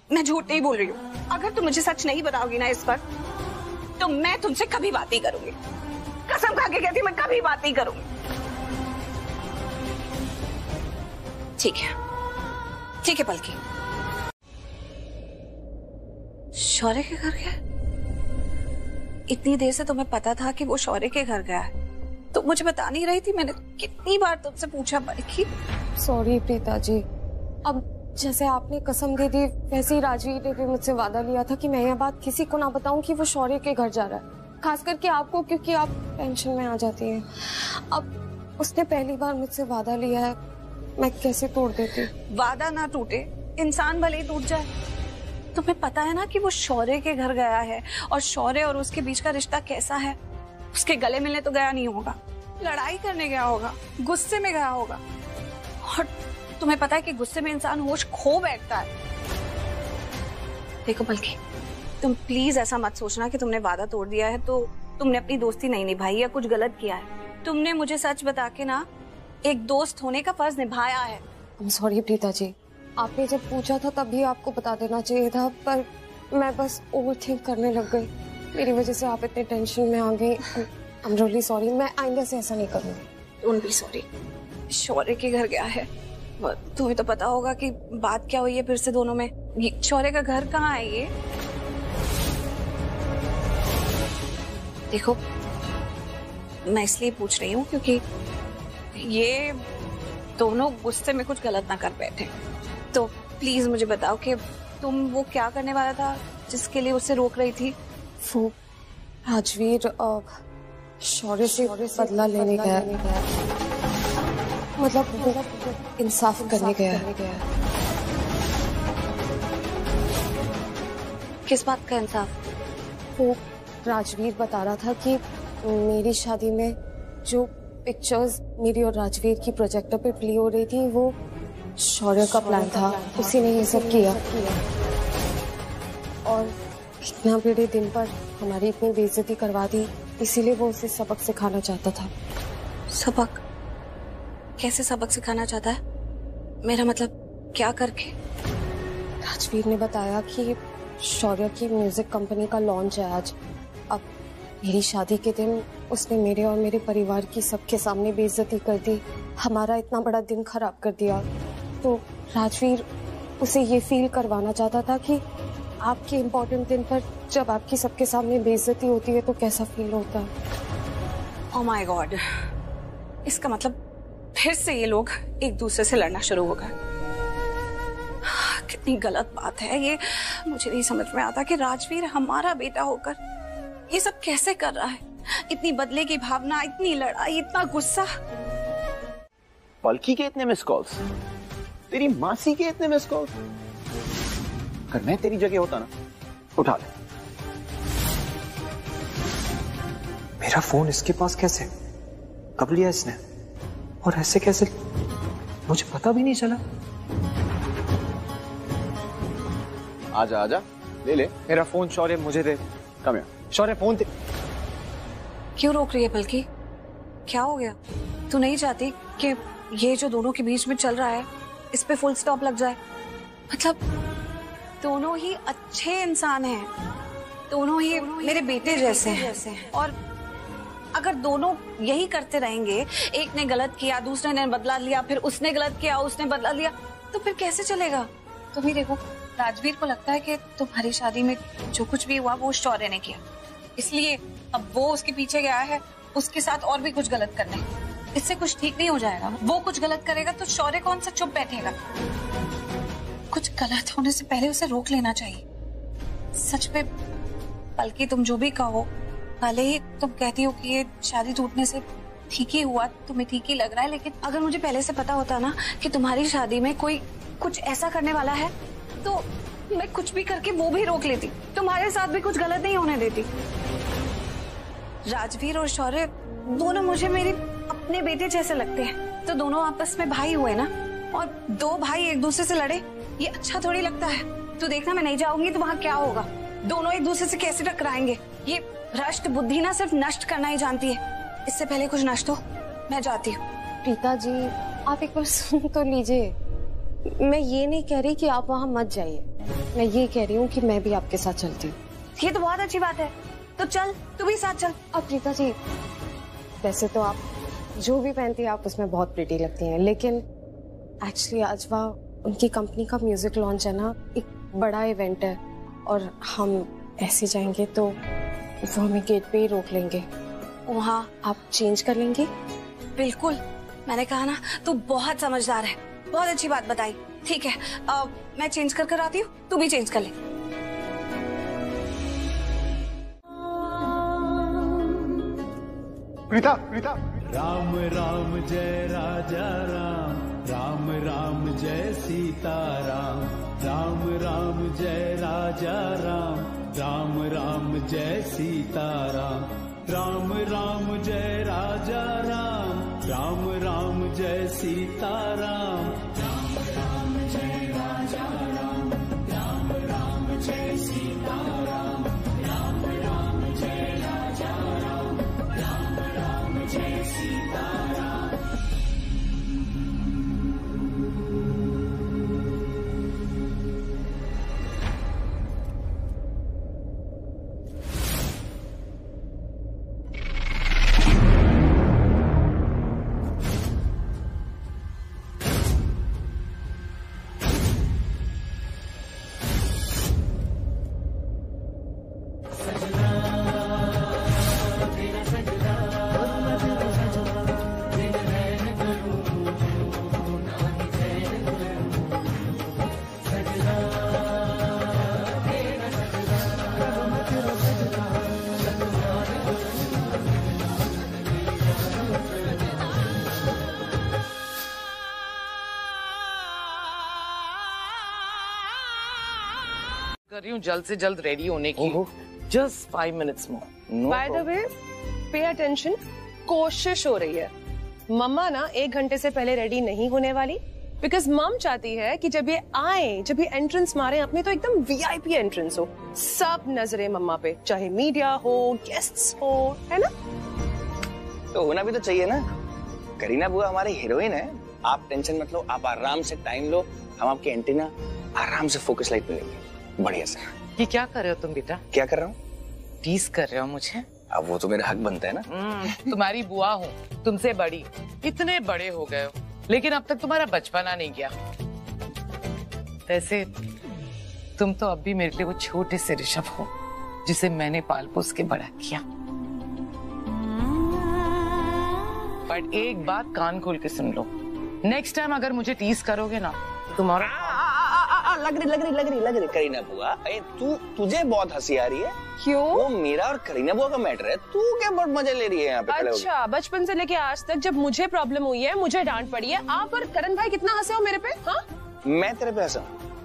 मैं झूठ नहीं बोल रही हूँ। अगर तुम मुझे सच नहीं बताओगी ना इस पर, तो मैं तुमसे कभी बात नहीं करूंगी। कसम खा के कहती हूँ, मैं कभी बात नहीं करूंगी। ठीक है बल्कि। शौर्य के घर गया? इतनी देर से तुम्हें पता था कि वो शौर्य के घर गया है, तो मुझे बता नहीं रही थी? मैंने कितनी बार तुमसे पूछा बल्कि। सॉरी प्रीता जी, अब जैसे आपने कसम दे दी वैसे ही राजवीर ने भी मुझसे वादा लिया था कि मैं यह बात किसी को ना बताऊं कि वो शौर्य के घर जा रहा है, खास करके आपको, क्योंकि आप टेंशन में आ जाती हैं। अब उसने पहली बार मुझसे वादा लिया है, मैं कैसे तोड़ देती? वादा ना टूटे, इंसान भले ही टूट जाए। तुम्हें पता है ना कि वो शौर्य के घर गया है, और शौर्य और उसके बीच का रिश्ता कैसा है। उसके गले मिलने तो गया नहीं होगा, लड़ाई करने गया होगा, गुस्से में गया होगा। और तुम्हें पता है कि गुस्से में इंसान होश खो बैठता है। देखो बल्कि तुम प्लीज ऐसा मत सोचना कि तुमने वादा तोड़ दिया है तो तुमने अपनी दोस्ती नहीं निभाई या कुछ गलत किया है। तुमने मुझे सच बता के ना एक दोस्त होने का फर्ज निभाया है। सॉरी प्रीता जी, आपने जब पूछा था तभी आपको बता देना चाहिए था, पर मैं बस ओवरथिंक करने लग गई। मेरी वजह से आप इतने टेंशन में आ गई। आई एम रियली सॉरी, मैं आइंदा से ऐसा नहीं करूँगी। Don't be sorry. शौर्य के घर गया है, तुम्हें तो पता होगा कि बात क्या हुई है फिर से दोनों में। शौर्य का घर कहाँ है ये? देखो मैं इसलिए पूछ रही हूँ क्योंकि ये दोनों गुस्से में कुछ गलत ना कर बैठे। तो प्लीज मुझे बताओ कि तुम वो क्या करने वाला था जिसके लिए उसे रोक रही थी? वो राजवीर शौर्य से बदला लेने गया, मतलब इंसाफ करने गया। किस बात का इंसाफ? वो राजवीर बता रहा था कि मेरी शादी में जो पिक्चर्स मेरी और राजवीर की प्रोजेक्टर पे प्ले हो रही थी वो शौर्य का प्लान था, उसी ने ये सब किया। और इतना बड़े दिन पर हमारी इतनी बेइज्जती करवा दी, इसीलिए वो उसे सबक सिखाना चाहता था। सबक? कैसे सबक सिखाना चाहता है? मेरा मतलब क्या करके? राजवीर ने बताया कि शौर्य की म्यूजिक कंपनी का लॉन्च है आज। अब मेरी शादी के दिन उसने मेरे और मेरे परिवार की सबके सामने बेइज्जती कर दी, हमारा इतना बड़ा दिन खराब कर दिया। तो राजवीर उसे ये फील करवाना चाहता था कि आपके इम्पोर्टेंट दिन पर जब आपकी सबके सामने बेइज्जती होती है तो कैसा फील होता है। ओह माय गॉड, इसका मतलब फिर से ये लोग एक दूसरे से लड़ना शुरू हो गए। कितनी गलत बात है ये। मुझे नहीं समझ में आता कि राजवीर हमारा बेटा होकर ये सब कैसे कर रहा है। इतनी बदले की भावना, इतनी लड़ाई, इतना गुस्सा। पलकी के इतने मिस कॉल्स, तेरी मासी के इतने मिस कॉल्स। अगर मैं तेरी जगह होता ना, उठा ले। मेरा फोन इसके पास कैसे, कब लिया इसने, और ऐसे कैसे, मुझे पता भी नहीं चला। आजा आजा, ले ले मेरा फोन। शौर्य मुझे दे। कम है शौर्य फोन दे। क्यों रोक रही है पलकी? क्या हो गया? तू नहीं चाहती कि ये जो दोनों के बीच में चल रहा है इस पे फुल स्टॉप लग जाए? मतलब दोनों ही अच्छे इंसान हैं, दोनों ही मेरे बेटे जैसे हैं। और अगर दोनों यही करते रहेंगे, एक ने गलत किया, दूसरे ने बदला लिया, फिर उसने गलत किया, उसने बदला लिया, तो फिर कैसे चलेगा? तुम ही देखो, राजवीर को लगता है कि तुम्हारी शादी में जो कुछ भी हुआ वो शौर्य ने किया, इसलिए अब वो उसके पीछे गया है उसके साथ और भी कुछ गलत करने। इससे कुछ ठीक नहीं हो जाएगा। वो कुछ गलत करेगा तो शौर्य कौन सा चुप बैठेगा? कुछ गलत होने से पहले उसे रोक लेना चाहिए। सच में बल्कि तुम जो भी कहो, भले ही तुम कहती हो कि ये शादी टूटने से ठीक ही हुआ, तुम्हें ठीक ही लग रहा है, लेकिन अगर मुझे पहले से पता होता ना कि तुम्हारी शादी में कोई कुछ ऐसा करने वाला है तो मैं कुछ भी करके वो भी रोक लेती, तुम्हारे साथ भी कुछ गलत नहीं होने देती। राजवीर और शौर्य दोनों मुझे मेरे अपने बेटे जैसे लगते हैं, तो दोनों आपस में भाई हुए ना, और दो भाई एक दूसरे से लड़े ये अच्छा थोड़ी लगता है। तो देखना, मैं नहीं जाऊंगी तो वहाँ क्या होगा, दोनों एक दूसरे से कैसे टकराएंगे। ये भ्रष्ट बुद्धि ना सिर्फ नष्ट करना ही जानती है, इससे पहले कुछ नष्ट हो। मैं जाती हूँ। प्रीता जी, आप एक बार सुन तो लीजिए। मैं ये नहीं कह रही कि आप वहाँ मत जाइए, मैं ये कह रही हूँ कि मैं भी आपके साथ चलती हूँ। ये तो बहुत अच्छी बात है, तो चल, तू भी साथ चल। अब प्रीता जी, वैसे तो आप जो भी पहनती है आप उसमें बहुत प्रिटी लगती हैं, लेकिन एक्चुअली आज वह उनकी कंपनी का म्यूजिक लॉन्च है ना, एक बड़ा इवेंट है, और हम ऐसे जाएंगे तो वो हमें गेट पे ही रोक लेंगे। वहाँ आप चेंज कर लेंगे? बिल्कुल, मैंने कहा ना, तू बहुत समझदार है, बहुत अच्छी बात बताई। ठीक है, मैं चेंज कर आती हूँ, तू भी चेंज कर ले। प्रीता, प्रीता। राम राम जय राजा राम, राम राम जय सीता राम, राम राम जय राजा राम, राम राम जय सीता राम, राम राम जय राजा राम, राम राम जय सीता राम, राम राम जय राजा राम, राम राम जय सीता राम, राम राम जय राजा राम, राम राम जय सीता राम। कर रही हूँ जल्द से जल्द रेडी होने की। Just 5 minutes more। By the way, pay attention, कोशिश हो रही है। मम्मा ना 1 घंटे से पहले रेडी नहीं होने वाली, बिकॉज मम चाहती है कि जब ये आए, जब ये एंट्रेंस मारे अपने, तो एकदम VIP एंट्रेंस हो, सब नजरे मम्मा पे, चाहे मीडिया हो, गेस्ट्स हो, है ना? तो होना भी तो चाहिए ना। करीना बुआ हमारी हीरोइन है, आप टेंशन मत लो, आप आराम से टाइम लो, हम आपके एंटीना आराम से फोकस लाइट पे लेंगे, बढ़िया से। ये क्या कर रहे हो तुम बेटा? क्या कर रहा हूँ? टीज कर रहे हो मुझे? अब वो तो मेरा हक बनता है ना। तुम्हारी बुआ हूँ, तुमसे बड़ी, इतने बड़े हो गए हो, लेकिन अब तक तुम्हारा बचपना नहीं गया। वैसे तुम तो अब भी मेरे लिए वो छोटे से ऋषभ हो जिसे मैंने पाल पोस के बड़ा किया। बट एक बात कान खोल के सुन लो, नेक्स्ट टाइम अगर मुझे टीज करोगे ना तो तुम्हारा लग रही करीना बुआ, तुझे बहुत हंसी आ रही है। क्यों? वो मेरा और करीना बुआ का मैटर है, तू क्या बहुत मजा ले रही है यहाँ पे खड़े होके? अच्छा, बचपन से लेके आज तक जब मुझे प्रॉब्लम हुई है, मुझे डांट पड़ी है, आप और करण भाई कितना हंसे हो मेरे पे? हाँ? मैं तेरे पे हंसा?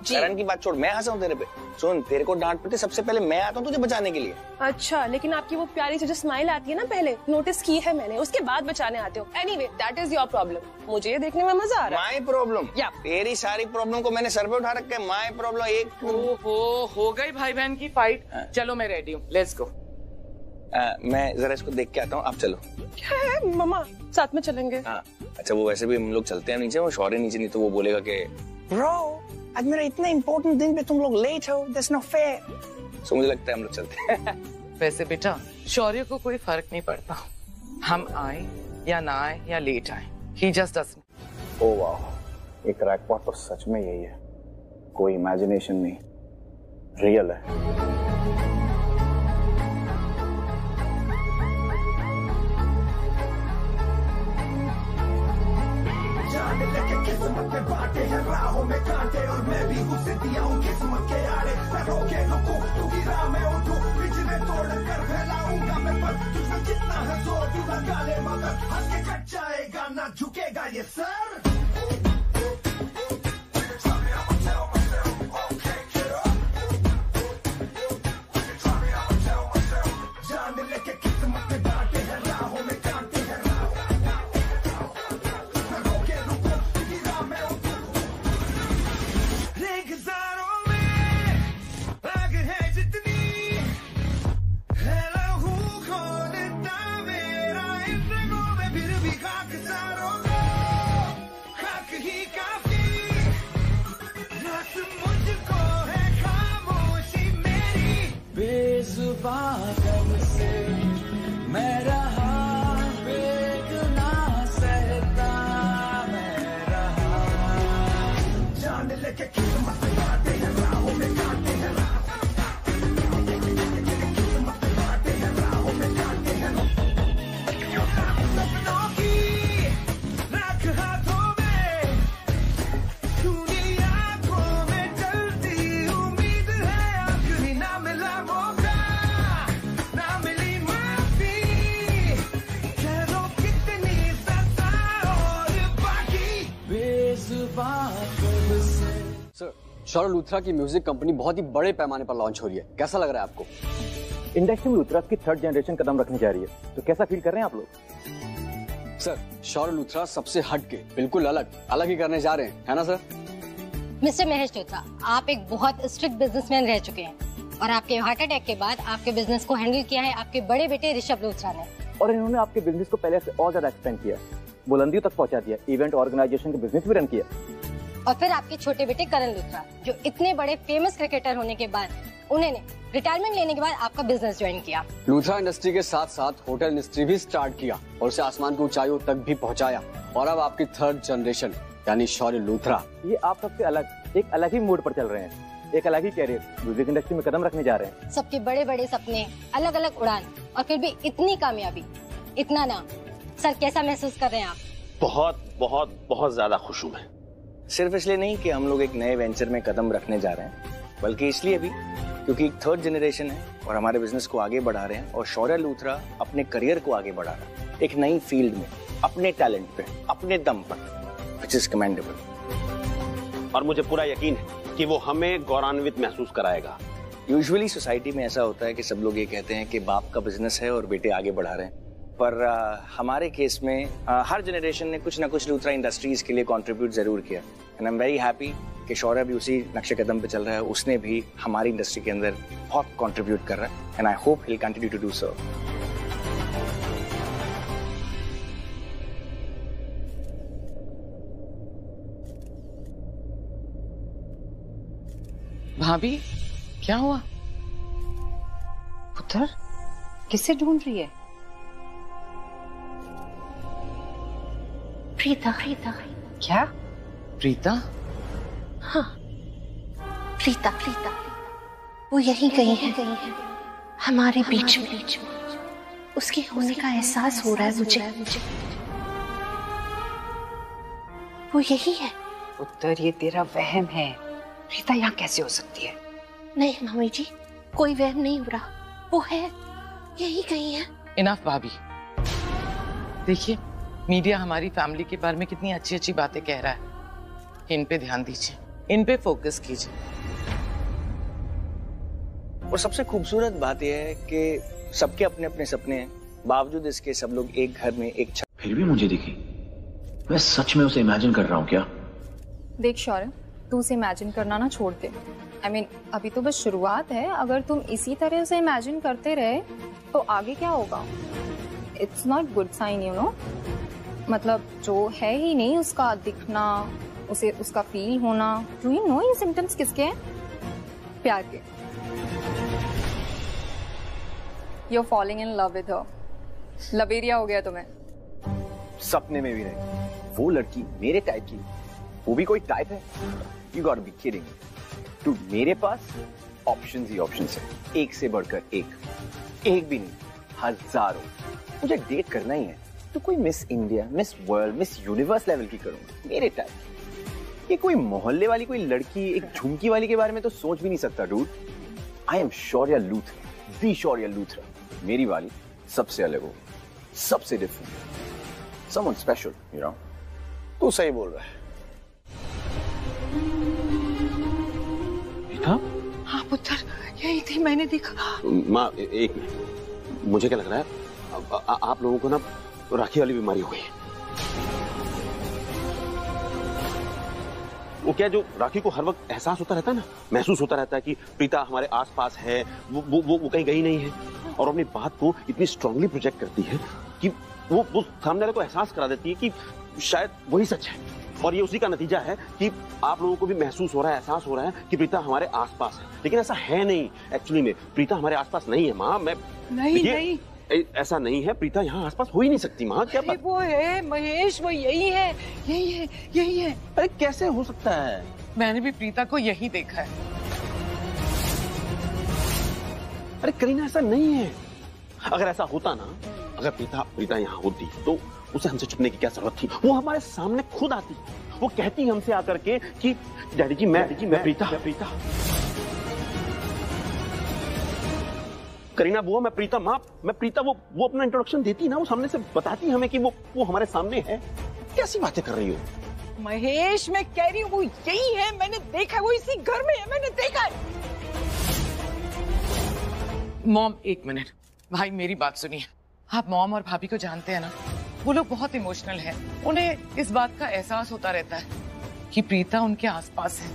करण की बात छोड़, मैं हंसा हूँ तेरे पे? सुन, तेरे को डांट पड़ती सबसे पहले मैं आता हूँ तुझे बचाने के लिए। अच्छा, लेकिन आपकी वो प्यारी सी जो स्माइल आती है ना, पहले नोटिस की है मैंने, उसके बाद बचाने आते हो। Anyway, that is your problem. मुझे ये देखने में मजा आ रहा है। My problem? या तेरी सारी प्रॉब्लम को मैंने सर पे उठा रखा है। माय प्रॉब्लम एक हो गई भाई बहन की फाइट। चलो मैं रेडी हूँ, लेट्स गो। मैं जरा इसको देख के आता हूँ, आप चलो। क्या है मामा, साथ में चलेंगे? हाँ, अच्छा वो वैसे भी हम लोग चलते हैं नीचे, वो शौर्य नीचे नहीं तो वो बोलेगा कि ब्रो आज मेरा इतना इम्पोर्टेंट दिन पे तुम लोग लेट हो, दैट्स नॉट फेयर। सो मुझे लगता है हम लोग चलते हैं। वैसे बेटा शौर्य को कोई फर्क नहीं पड़ता, हम आए या ना आए या लेट आए, ही जस्ट डजंट। ओह वाह, एक क्रैकपॉट तो सच में यही है, कोई इमेजिनेशन नहीं, रियल है। किस्मत में बाटे हैं राहों में कांटे और मैं भी उसे दिया हूँ किस्मत के आड़े। मैं रोके रुकूं तू गिरा मैं उठूं, बिजली तोड़ कर फैलाऊंगा मैं पर तुझमें कितना है जोर तू लगा ले मगर हंस के कट जाएगा ना झुकेगा ये सर। जान लेके किस्मत में बाटे हैं राहों में कांटे हैं कब से मैं रहा बेगुनाह सहता मैं रहा। जान लेके किस्मत में बाटे हैं राहों में कांटे हैं, किस्मत में बाटे हैं राहों में कांटे हैं। सपनों की रख हाथों में, दुनिया आँखों में जलती उम्मीद है आखिरी ना मिला मौका। सर, शौर्य लूथरा की म्यूजिक कंपनी बहुत ही बड़े पैमाने पर लॉन्च हो रही है, कैसा लग रहा है आपको? इंडस्ट्री में लूथरा की 3rd जनरेशन कदम रखने जा रही है, तो कैसा फील कर रहे हैं आप लोग? सर, शौर्य लूथरा सबसे हटके बिल्कुल अलग ही करने जा रहे हैं, है ना सर? मिस्टर महेश लूथरा, आप एक बहुत स्ट्रिक्ट बिजनेसमैन रह चुके हैं और आपके हार्ट अटैक के बाद आपके बिजनेस को हैंडल किया है आपके बड़े बेटे ऋषभ लूथरा ने, और इन्होंने आपके बिजनेस को पहले से और ज्यादा एक्सपेंड किया, बुलंदियों तक पहुंचा दिया, इवेंट ऑर्गेनाइजेशन का बिजनेस भी रन किया। और फिर आपके छोटे बेटे करण लूथरा जो इतने बड़े फेमस क्रिकेटर होने के बाद उन्होंने रिटायरमेंट लेने के बाद आपका बिजनेस ज्वाइन किया। लूथरा इंडस्ट्री के साथ साथ होटल इंडस्ट्री भी स्टार्ट किया और उसे आसमान की ऊंचाइयों तक भी पहुंचाया, और अब आपकी 3rd जनरेशन यानी शौर्य लूथरा, ये आप सबसे एक अलग ही मूड पर चल रहे हैं, एक अलग ही कैरियर म्यूजिक इंडस्ट्री में कदम रखने जा रहे हैं। सबके बड़े बड़े सपने, अलग अलग उड़ान, और फिर भी इतनी कामयाबी, इतना नाम। सर कैसा महसूस कर रहे हैं आप? बहुत बहुत बहुत ज्यादा खुश हूँ मैं, सिर्फ इसलिए नहीं कि हम लोग एक नए वेंचर में कदम रखने जा रहे हैं, बल्कि इसलिए भी क्योंकि 3rd जनरेशन है और हमारे बिजनेस को आगे बढ़ा रहे हैं, और शौर्य लूथरा अपने करियर को आगे बढ़ा रहा है एक नई फील्ड में, अपने टैलेंट पे, अपने दम पर, व्हिच इज कमेंडेबल। और मुझे पूरा यकीन है कि वो हमें गौरवान्वित महसूस कराएगा। यूजुअली सोसाइटी में ऐसा होता है कि सब लोग ये कहते हैं कि बाप का बिजनेस है और बेटे आगे बढ़ा रहे हैं, पर हमारे केस में हर जनरेशन ने कुछ ना कुछ लूथरा इंडस्ट्रीज के लिए कंट्रीब्यूट जरूर किया, and I am very happy कि शौर्य भी उसी नक्शे कदम पे चल रहा है, उसने भी हमारी इंडस्ट्री के अंदर बहुत कंट्रीब्यूट कर रहा है, and I hope he will continue to do so. भाभी क्या हुआ? पुत्र किससे ढूंढ रही है? प्रीता। प्रीता क्या? प्रीता? हाँ, प्रीता। प्रीता वो यहीं कहीं है, हमारे बीच में। उसके होने का एहसास हो रहा है मुझे। वो यही है। उत्तर, ये तेरा वहम है। प्रीता यहाँ कैसे हो सकती है? नहीं मम्मी जी, कोई वहम नहीं हो रहा, वो है, यही कहीं है। इनफ भाभी। देखिए, मीडिया हमारी फैमिली के बारे में कितनी अच्छी अच्छी बातें कह रहा है। इन पे ध्यान दीजिए, इन पे फोकस कीजिए। और सबसे खूबसूरत बात यह है कि सबके अपने अपने सपने हैं, बावजूद इसके सब लोग एक घर में एक छत। फिर भी मुझे दिखी। मैं सच में उसे इमेजिन कर रहा हूँ क्या? देख शौर्य, तू उसे इमेजिन करना ना छोड़ दे। I mean, अभी तो बस शुरुआत है। अगर तुम इसी तरह से इमेजिन करते रहे तो आगे क्या होगा? It's not good sign, you know. मतलब जो है ही नहीं उसका दिखना, उसे उसका फील होना। डू यू नो ये सिम्टम्स किसके हैं? प्यार के। You're falling in love with her. लबेरिया हो गया तुम्हें। सपने में भी नहीं। वो लड़की मेरे टाइप की, वो भी कोई टाइप है? You gotta be kidding me. तो मेरे पास ऑप्शंस ही ऑप्शंस है, एक से बढ़कर एक भी नहीं, हजारों। मुझे डेट करना ही है तो कोई miss India, miss world, miss universe level की करूंगा, मेरे टाइप। ये कोई मोहल्ले वाली कोई लड़की, एक झुमकी वाली के बारे में तो सोच भी नहीं सकता dude. I am Shaurya Luthra, the Shaurya Luthra. मेरी वाली सबसे अलग हो, सबसे different, someone special, you know. तू सही बोल रहा है। हाँ पुत्र, यही थी, मैंने देखा। माँ एक मिनट, मुझे क्या लग रहा है आप लोगों को ना राखी वाली बीमारी हो गई है। वो क्या, जो राखी को हर वक्त एहसास होता रहता है ना, महसूस होता रहता है कि प्रीता हमारे आसपास है, वो कहीं गई नहीं है, और अपनी बात को इतनी स्ट्रांगली प्रोजेक्ट करती है कि वो सामने वाले को एहसास करा देती है कि शायद वही सच है। और ये उसी का नतीजा है कि आप लोगों को भी महसूस हो रहा है, एहसास हो रहा है कि प्रीता हमारे आसपास है, लेकिन ऐसा है नहीं। एक्चुअली में प्रीता हमारे आसपास नहीं है माँ। मैं नहीं, ऐसा नहीं है। प्रीता यहाँ आसपास हो ही नहीं सकती माँ। क्या बात? वो है महेश, वो यही है, यही है। अरे कैसे हो सकता है? मैंने भी प्रीता को यही देखा है। अरे करीना, ऐसा नहीं है। अगर ऐसा होता ना, अगर प्रीता यहाँ होती तो उसे हमसे छुपने की क्या जरूरत थी? वो हमारे सामने खुद आती, वो कहती हमसे आकर के कि डैडी जी मैं प्रीता। करीना बुआ, मैं प्रीता। माँ, मैं प्रीता। वो अपना इंट्रोडक्शन देती ना, वो सामने से बताती हमें कि वो हमारे सामने है। कैसी बातें कर रही हो महेश? मैं कह रही हूँ वो यही है, मैंने देखा है, वो इसी घर में है, मैंने देखा है। मॉम एक मिनट, भाई मेरी बात सुनिए। आप मॉम और भाभी को जानते हैं ना, वो लोग बहुत इमोशनल हैं। उन्हें इस बात का एहसास होता रहता है कि प्रीता उनके आसपास है,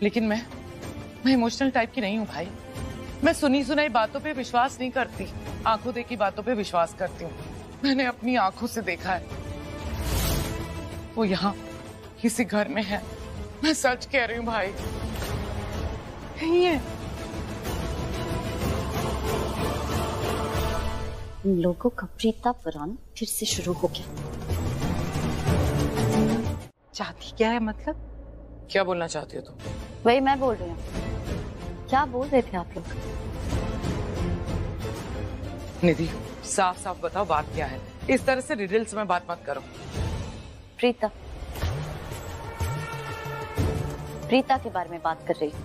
लेकिन मैं इमोशनल टाइप की नहीं हूँ भाई। मैं सुनी सुनाई बातों पे विश्वास नहीं करती, आंखों देखी बातों पे विश्वास करती हूँ। मैंने अपनी आंखों से देखा है, वो यहाँ किसी घर में है। मैं सच कह रही हूँ भाई, यही है। लोगों का प्रीता पुराण फिर से शुरू हो गया। चाहती क्या है मतलब? क्या बोलना चाहती हो तुम? वही मैं बोल रही हूँ। क्या बोल रहे थे आप लोग? निधि, साफ साफ बताओ बात क्या है। इस तरह से रिडल्स में बात मत करो। प्रीता के बारे में बात कर रही हूँ।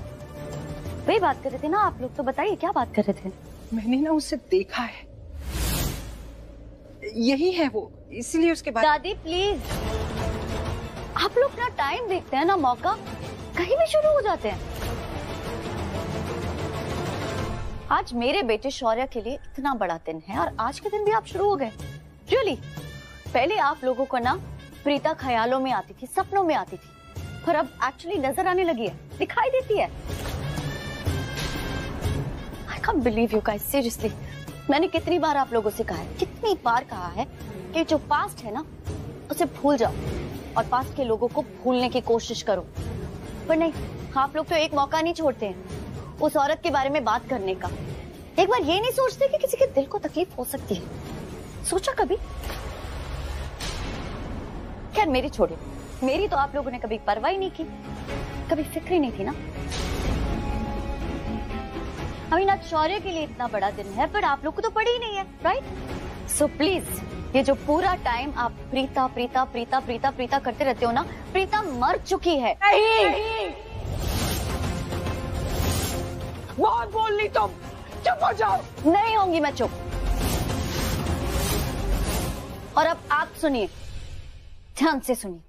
वही बात कर रहे थे ना आप लोग, तो बताइए क्या बात कर रहे थे? मैंने ना उसे देखा है, यही है वो, इसीलिए उसके बाद। दादी प्लीज, आप लोग ना टाइम देखते हैं ना मौका, कहीं भी शुरू हो जाते हैं। आज मेरे बेटे शौर्य के लिए इतना बड़ा दिन है और आज के दिन भी आप शुरू हो गए। रियली? पहले आप लोगों को ना प्रीता ख्यालों में आती थी, सपनों में आती थी, पर अब एक्चुअली नजर आने लगी है, दिखाई देती है। I can't believe you guys, seriously। मैंने कितनी बार आप लोगों से कहा है, कितनी बार कहा है कि जो पास्ट है ना उसे भूल जाओ और पास्ट के लोगों को भूलने की कोशिश करो, पर नहीं, आप लोग तो एक मौका नहीं छोड़ते हैं उस औरत के बारे में बात करने का। एक बार ये नहीं सोचते कि किसी के दिल को तकलीफ हो सकती है? सोचा कभी? खैर मेरी छोड़ो, मेरी तो आप लोगों ने कभी परवाह ही नहीं की, कभी फिक्र ही नहीं थी ना। अभी आज शौर्य के लिए इतना बड़ा दिन है, पर आप लोग को तो पड़ी ही नहीं है, राइट? सो प्लीज, ये जो पूरा टाइम आप प्रीता प्रीता प्रीता प्रीता प्रीता करते रहते हो ना, प्रीता मर चुकी है। नहीं। बहुत बोल ली तुम, चुप हो जाओ। नहीं होंगी मैं चुप। और अब आप सुनिए, ध्यान से सुनिए,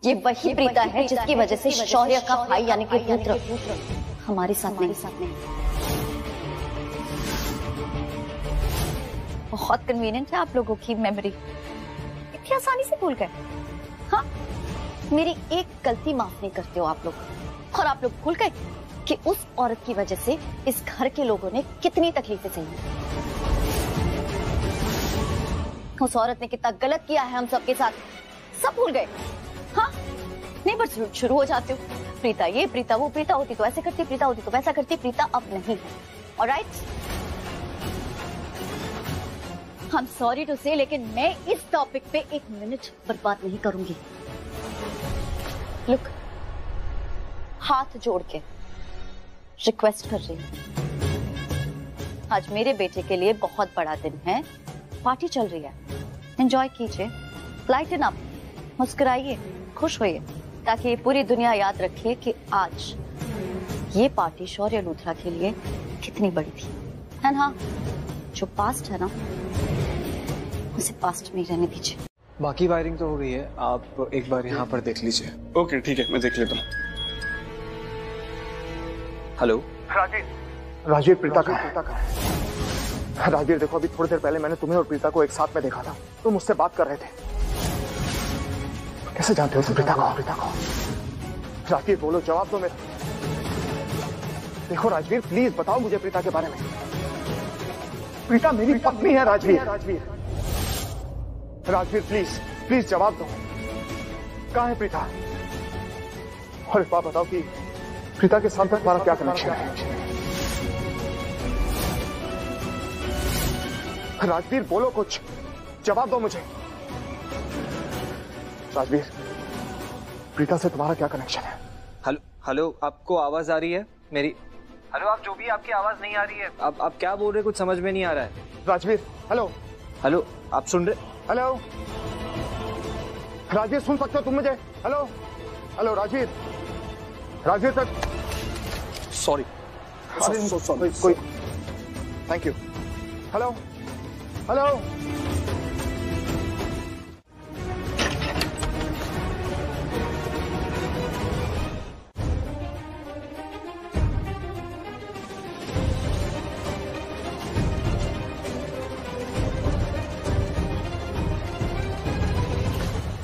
ये वही प्रीता है जिसकी वजह से शौर्य का भाई यानी कि पुत्र हमारे साथ नहीं। बहुत कन्वीनियंट है आप लोगों की मेमोरी, इतनी आसानी से भूल गए। हाँ, मेरी एक गलती माफ नहीं करते हो आप लोग, और आप लोग भूल गए कि उस औरत की वजह से इस घर के लोगों ने कितनी तकलीफें सही। उस औरत ने कितना गलत किया है हम सबके साथ, सब भूल गए। हाँ, नहीं बस शुरू हो जाते हो, प्रीता ये प्रीता वो, प्रीता होती तो ऐसे करती, प्रीता होती तो वैसा करती, प्रीता अब नहीं है। Alright, I'm sorry to say, लेकिन मैं इस टॉपिक पे एक मिनट बर्बाद नहीं करूंगी। लुक, हाथ जोड़ के रिक्वेस्ट कर रही हूँ, आज मेरे बेटे के लिए बहुत बड़ा दिन है, पार्टी चल रही है, एंजॉय कीजिए, लाइटन अप, मुस्कुराइए, खुश होइए, ताकि ये पूरी दुनिया याद रखे कि आज ये पार्टी शौर्य लूथरा के लिए कितनी बड़ी थी। है ना? जो पास्ट है ना, उसे पास्ट में ही रहने दीजिए। बाकी वायरिंग तो हो गई है, आप एक बार यहाँ पर देख लीजिए। ओके ठीक है, मैं देख लेता हूँ। हेलो राजवीर, प्रीता कहाँ है? राजवीर देखो, अभी थोड़ी देर पहले मैंने तुम्हें और प्रीता को एक साथ में देखा था, तुम मुझसे बात कर रहे थे। कैसे जानते हो तुम प्रीता को? राजवीर बोलो, जवाब दो मेरे। देखो राजवीर, प्लीज बताओ मुझे प्रीता के बारे में। प्रीता मेरी पत्नी है राजवीर, प्लीज जवाब दो, कहाँ है प्रीता? और एक बात बताओ कि प्रीता के साथ तुम्हारा क्या कनेक्शन है? राजवीर बोलो, कुछ जवाब दो मुझे। राजवीर, प्रीता से तुम्हारा क्या कनेक्शन है? हेलो, आपको आवाज आ रही है मेरी? हेलो, आप जो भी, आपकी आवाज नहीं आ रही है। आप क्या बोल रहे, कुछ समझ में नहीं आ रहा है। राजवीर, हेलो, आप सुन रहे? हेलो राजवीर, सुन सकते हो तुम मुझे? हेलो राजवीर सर, सॉरी, कोई थैंक यू। हेलो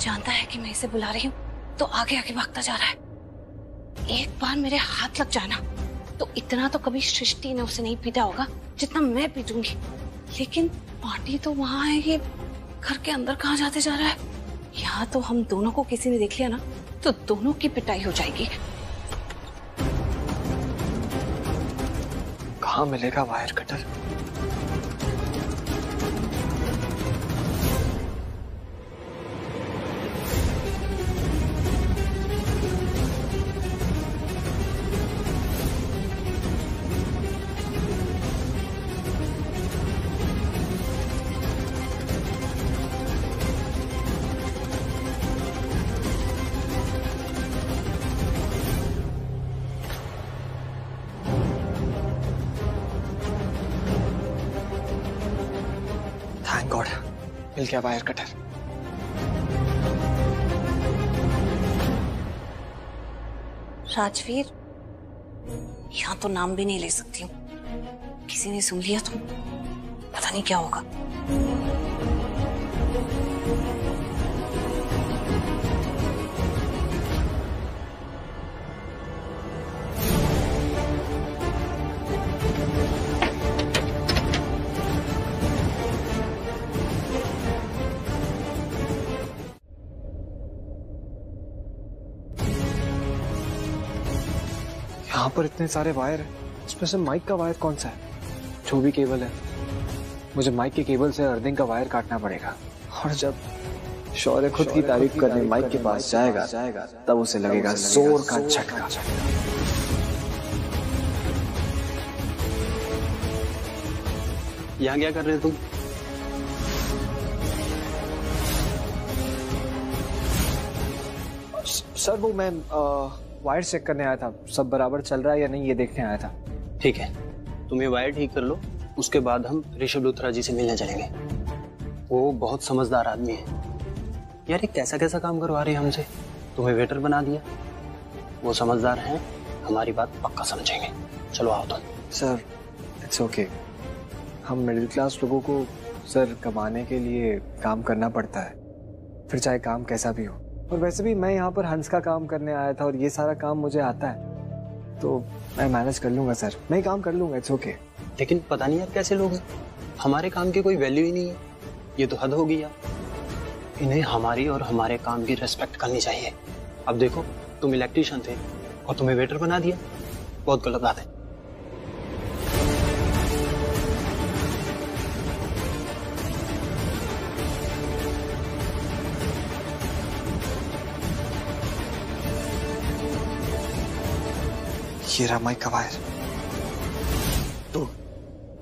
जानता है कि मैं इसे बुला रही हूँ तो आगे आगे भागता जा रहा है। एक बार मेरे हाथ लग जाना तो इतना तो कभी सृष्टि ने उसे नहीं पीटा होगा जितना मैं पीटूंगी। लेकिन पार्टी तो वहां है, ये घर के अंदर कहाँ जाते जा रहा है? यहाँ तो हम दोनों को किसी ने देख लिया ना तो दोनों की पिटाई हो जाएगी। कहाँ मिलेगा वायर कटर? थैंक गॉड, मिल गया वायर कटर। राजवीर, यहाँ तो नाम भी नहीं ले सकती हूँ, किसी ने सुन लिया तो पता नहीं क्या होगा। यहाँ पर इतने सारे वायर हैं, इसमें से माइक का वायर कौन सा है? जो भी केबल है, मुझे माइक के केबल से अर्थिंग का वायर काटना पड़ेगा। और जब शौर्य खुद की तारीफ करने माइक के पास जाएगा तब उसे लगेगा जोर का झटका। यहाँ क्या कर रहे हो तुम? सर वो मैं वायर चेक करने आया था, सब बराबर चल रहा है या नहीं ये देखने आया था। ठीक है, तुम ये वायर ठीक कर लो, उसके बाद हम ऋषभ लूथरा जी से मिलने चलेंगे। वो बहुत समझदार आदमी है यार। ये कैसा कैसा काम करवा रहे हैं हमसे, तुम्हें वेटर बना दिया। वो समझदार हैं, हमारी बात पक्का समझेंगे। चलो आओ तुम। सर इट्स ओके, हम मिडिल क्लास लोगों को सर कमाने के लिए काम करना पड़ता है, फिर चाहे काम कैसा भी हो। और वैसे भी मैं यहाँ पर हंस का काम करने आया था और ये सारा काम मुझे आता है, तो मैं मैनेज कर लूंगा सर, मैं काम कर लूंगा, इट्स ओके। लेकिन पता नहीं यार कैसे लोग हैं, हमारे काम की कोई वैल्यू ही नहीं है। ये तो हद हो गई यार। इन्हें हमारी और हमारे काम की रेस्पेक्ट करनी चाहिए। अब देखो, तुम इलेक्ट्रिशियन थे और तुम्हें वेटर बना दिया, बहुत गलत बात है। ये रहा माइक का वायर।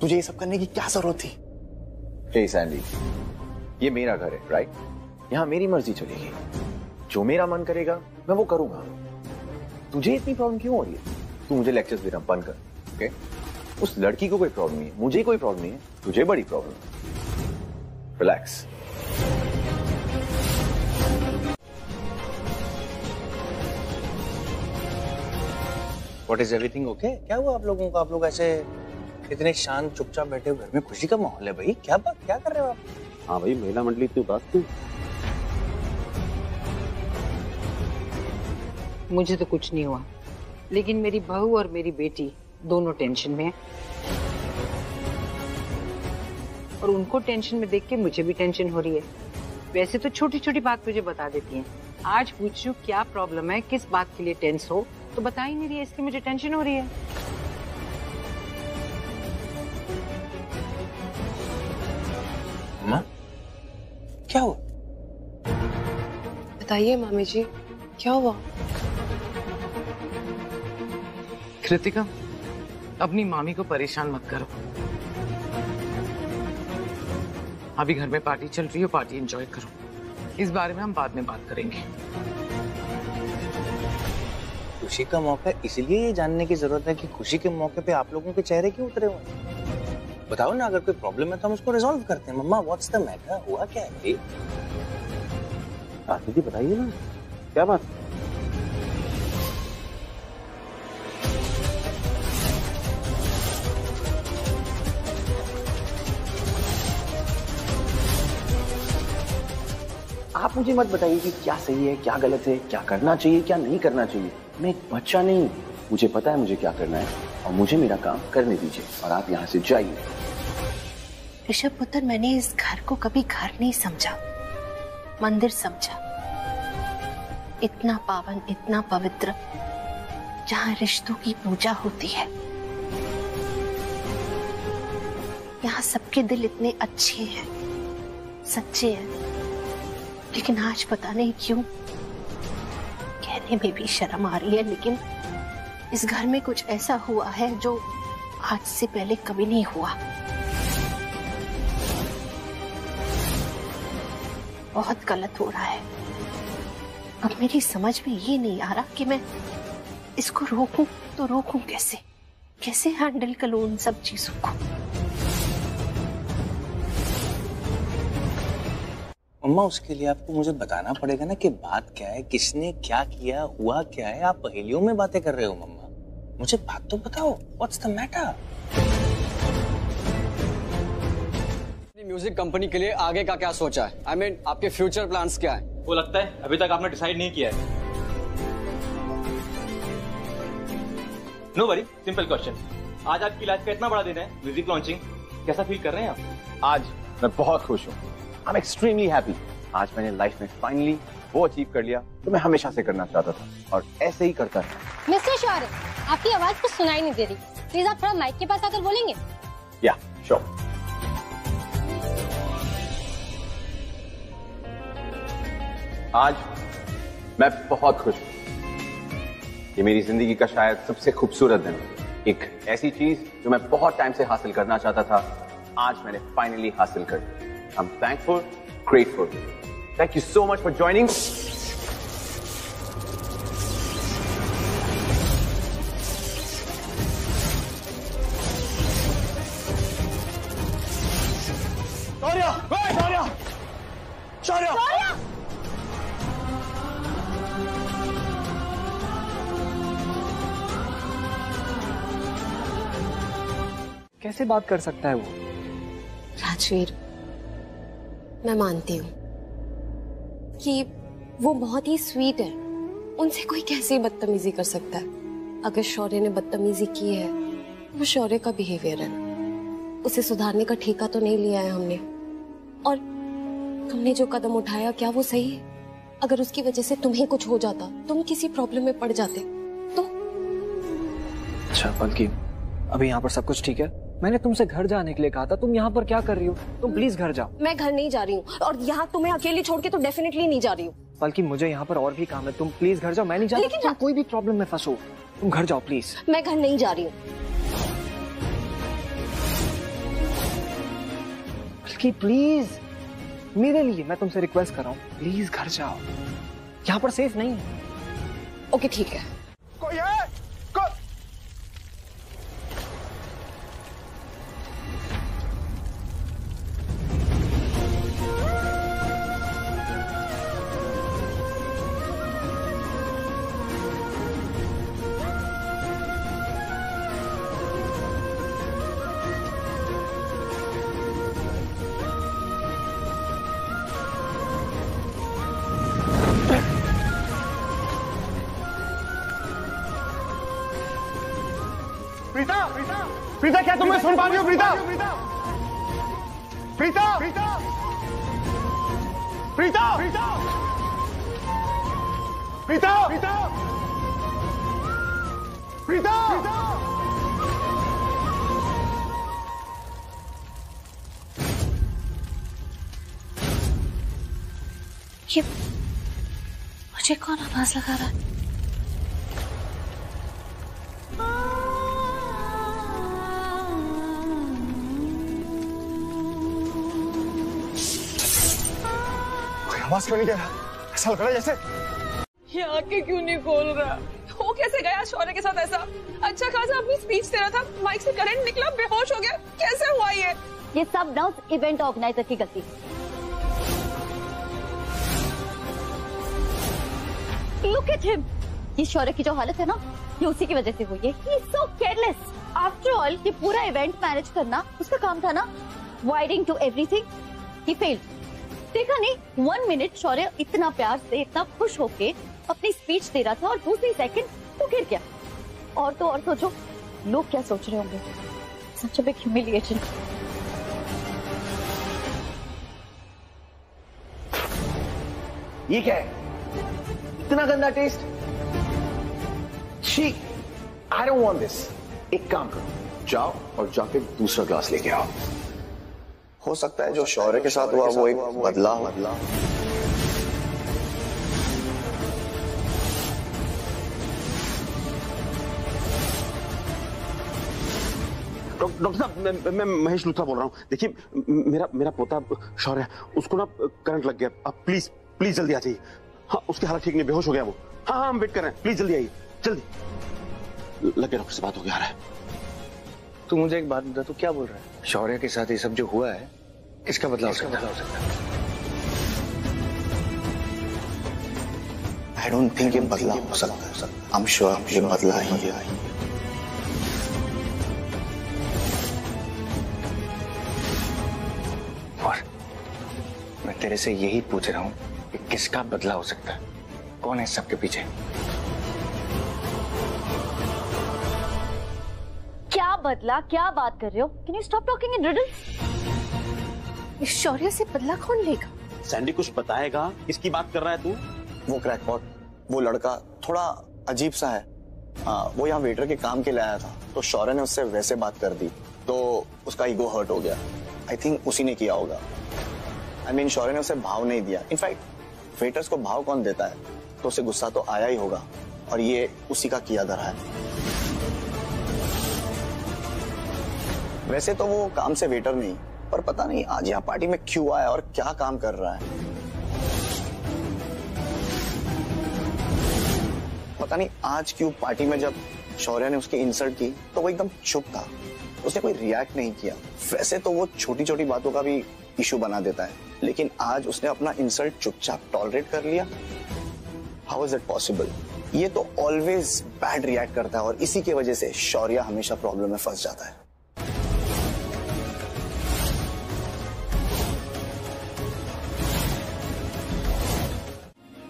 तुझे ये सब करने की क्या जरूरत थी? हे सैंडी, ये मेरा घर है, राइट? यहाँ मेरी मर्जी चलेगी, जो मेरा मन करेगा मैं वो करूंगा। तुझे इतनी प्रॉब्लम क्यों हो रही है? तू मुझे लेक्चर्स देना बंद कर, ओके? उस लड़की को कोई प्रॉब्लम नहीं है, मुझे कोई प्रॉब्लम नहीं है, तुझे बड़ी प्रॉब्लम है। Relax. What is everything okay? क्या हुआ आप लोगों को? आप लोग ऐसे इतने शांत चुपचाप बैठे हुए, घर में खुशी का माहौल है भाई। क्या बात, क्या कर रहे हो आप? हाँ भाई, महिला मंडली इतनी बात क्यों? मुझे तो कुछ नहीं हुआ, लेकिन मेरी बहू और मेरी बेटी दोनों टेंशन में है। और उनको टेंशन में देख के मुझे भी टेंशन हो रही है। वैसे तो छोटी छोटी बात मुझे बता देती हैं, आज पूछूं क्या प्रॉब्लम है, किस बात के लिए टेंस हो, तो बता ही नहीं रही है, इसलिए मुझे टेंशन हो रही है। माँ, क्या हुआ? बताइए मामी जी, क्या हुआ? कृतिका, अपनी मामी को परेशान मत करो। अभी घर में पार्टी चल रही है, पार्टी एंजॉय करो। इस बारे में हम बाद में बात करेंगे। खुशी का मौका, इसलिए ये जानने की जरूरत है कि खुशी के मौके पे आप लोगों के चेहरे क्यों उतरे हुए हैं। बताओ ना, अगर कोई प्रॉब्लम है तो हम उसको रिजॉल्व करते हैं। मम्मा, व्हाट्स द मैटर? हुआ क्या है? दीदी बताइए ना, क्या बात? आप मुझे मत बताइए कि क्या सही है, क्या गलत है, क्या करना चाहिए, क्या नहीं करना चाहिए। मैं एक बच्चा नहीं, मुझे पता है मुझे क्या करना है और मुझे मेरा काम करने दीजिए और आप यहाँ से जाइए। ऋषभ पुत्र, मैंने इस घर को कभी घर नहीं समझा, मंदिर समझा। इतना पावन, इतना पवित्र, जहाँ रिश्तों की पूजा होती है। यहाँ सबके दिल इतने अच्छे हैं, सच्चे हैं, लेकिन आज पता नहीं क्यों कहने में भी शर्म आ रही है, लेकिन इस घर में कुछ ऐसा हुआ है जो आज से पहले कभी नहीं हुआ। बहुत गलत हो रहा है। अब मेरी समझ में ये नहीं आ रहा कि मैं इसको रोकूं तो रोकूं कैसे, कैसे हैंडल करूं उन सब चीजों को। मम्मा, उसके लिए आपको मुझे बताना पड़ेगा ना कि बात क्या है, किसने क्या किया, हुआ क्या है। आप पहेलियों में बातें कर रहे हो मम्मा, मुझे बात तो बताओ। What's the matter? Music company के लिए आगे का क्या सोचा है? I mean, आपके फ्यूचर प्लान्स क्या है? वो लगता है अभी तक आपने डिसाइड नहीं किया है। No worry, simple question. आज आपकी लाइफ का इतना बड़ा दिन है, म्यूजिक लॉन्चिंग, कैसा फील कर रहे हैं आप? आज मैं बहुत खुश हूँ। I am extremely happy. आज मैंने लाइफ में फाइनली वो अचीव कर लिया तो मैं हमेशा से करना चाहता था, और ऐसे ही करता है। मिस्टर शौर्य, आपकी आवाज कुछ सुनाई नहीं दे रही, प्लीज आप थोड़ा माइक के पास आकर बोलेंगे। या श्योर। आज मैं बहुत खुश हूं। ये मेरी जिंदगी का शायद सबसे खूबसूरत दिन है। एक ऐसी चीज जो मैं बहुत टाइम से हासिल करना चाहता था, आज मैंने फाइनली हासिल कर दी। I am thankful, grateful. Thank you so much for joining. कैसे बात कर सकता है वो? राजवीर, मैं मानती हूँ कि वो बहुत ही स्वीट है, उनसे कोई कैसे बदतमीजी कर सकता है। अगर शौर्य ने बदतमीजी की है, वो शौर्य का बिहेवियर है, उसे सुधारने का ठेका तो नहीं लिया है हमने। और तुमने जो कदम उठाया, क्या वो सही है? अगर उसकी वजह से तुम्हें कुछ हो जाता, तुम किसी प्रॉब्लम में पड़ जाते तो? अच्छा पलकी, अभी यहाँ पर सब कुछ ठीक है? मैंने तुमसे घर जाने के लिए कहा था, तुम यहाँ पर क्या कर रही हो? तुम प्लीज घर जाओ। मैं घर नहीं जा रही हूँ, और यहाँ तुम्हें अकेली छोड़ के तो डेफिनेटली नहीं जा रही हूँ। बल्कि मुझे यहाँ पर और भी काम है, तुम प्लीज घर जाओ। मैं नहीं चाहता तुम कोई भी प्रॉब्लम में फंसो, तुम घर जाओ प्लीज। मैं घर नहीं जा रही हूँ। बल्कि प्लीज, मेरे लिए मैं तुमसे रिक्वेस्ट कर रहा हूँ, प्लीज घर जाओ, यहाँ पर सेफ नहीं है। ओके ठीक है। कोई है? प्रीता, क्या तुम सुन पा रही हो? प्रीता, प्रीता, प्रीता, प्रीता, प्रीता, प्रीता, प्रीता, ये मुझे कौन आवाज लगा रहा है? आवाज क्यों नहीं दे रहा? ऐसा लग रहा है जैसे ये आंखें क्यों नहीं खोल रहा? वो कैसे गया शौर्य के साथ ऐसा? अच्छा खासा अपनी स्पीच दे रहा था, माइक से करंट निकला, बेहोश हो गया। कैसे हुआ ये? ये सब ना उस इवेंट ऑर्गेनाइजर की गलती। Look at him! ये शौर्य की जो हालत है ना, ये उसी की वजह से हुई है। He is so careless. After all, ये पूरा इवेंट मैनेज करना उसका काम था ना। Wiring to everything, he failed. देखा नहीं, 1 मिनट शौर्य इतना प्यार से, इतना खुश होके अपनी स्पीच दे रहा था, और दूसरी सेकंड वो गिर गया। और तो और सोचो लोग क्या सोच रहे होंगे। Such a big humiliation. ये क्या है? इतना गंदा टेस्ट? छी, I don't want this. एक काम करो, जाओ और जाके दूसरा ग्लास लेके आओ। हो सकता है जो शौर्य के साथ हुआ वो एक बदला। डॉक्टर साहब, मैं महेश लूथरा बोल रहा हूँ। देखिए, मेरा पोता शौर्य, उसको ना करंट लग गया। आप प्लीज प्लीज जल्दी आ जाइए। हाँ, उसकी हालत ठीक नहीं, बेहोश हो गया वो। हाँ, हम वेट कर रहे हैं, प्लीज जल्दी आइए, जल्दी। लगे डॉक्टर से बात हो गया है। तू मुझे एक बात बता, तू क्या बोल रहा है? शौर्य के साथ ये सब जो हुआ है, इसका बदला हो सकता है? I don't think ये बदला हो सकता है। I'm sure ये बदला ही है। और मैं तेरे से यही पूछ रहा हूँ कि किसका बदला हो सकता है? कौन है सबके पीछे? क्या बदला? क्या बात कर रहे हो? Can you stop talking in riddles? शौर्य से बदला कौन लेगा? सैंडी कुछ बताएगा? किसकी बात कर रहा है तू? वो क्रैकपॉट, वो लड़का थोड़ा अजीब सा है, वो यहाँ वेटर के काम के लिए आया था, तो शौर्य ने उससे वैसे बात कर दी तो उसका ईगो हर्ट हो गया। आई थिंक उसी ने किया होगा। आई मीन शौर्य ने उसे भाव नहीं दिया। इनफैक्ट वेटर्स को भाव कौन देता है, तो उसे गुस्सा तो आया ही होगा, और ये उसी का किया धरा है। वैसे तो वो काम से वेटर नहीं, पर पता नहीं आज यहाँ पार्टी में क्यों आया और क्या काम कर रहा है। पता नहीं आज क्यों पार्टी में जब शौर्य ने उसकी इंसल्ट की तो वो एकदम चुप था, उसने कोई रिएक्ट नहीं किया। वैसे तो वो छोटी छोटी बातों का भी इशू बना देता है, लेकिन आज उसने अपना इंसल्ट चुपचाप टॉलरेट कर लिया। How is it possible? ये तो ऑलवेज बैड रिएक्ट करता है और इसी की वजह से शौर्य हमेशा प्रॉब्लम में फंस जाता है।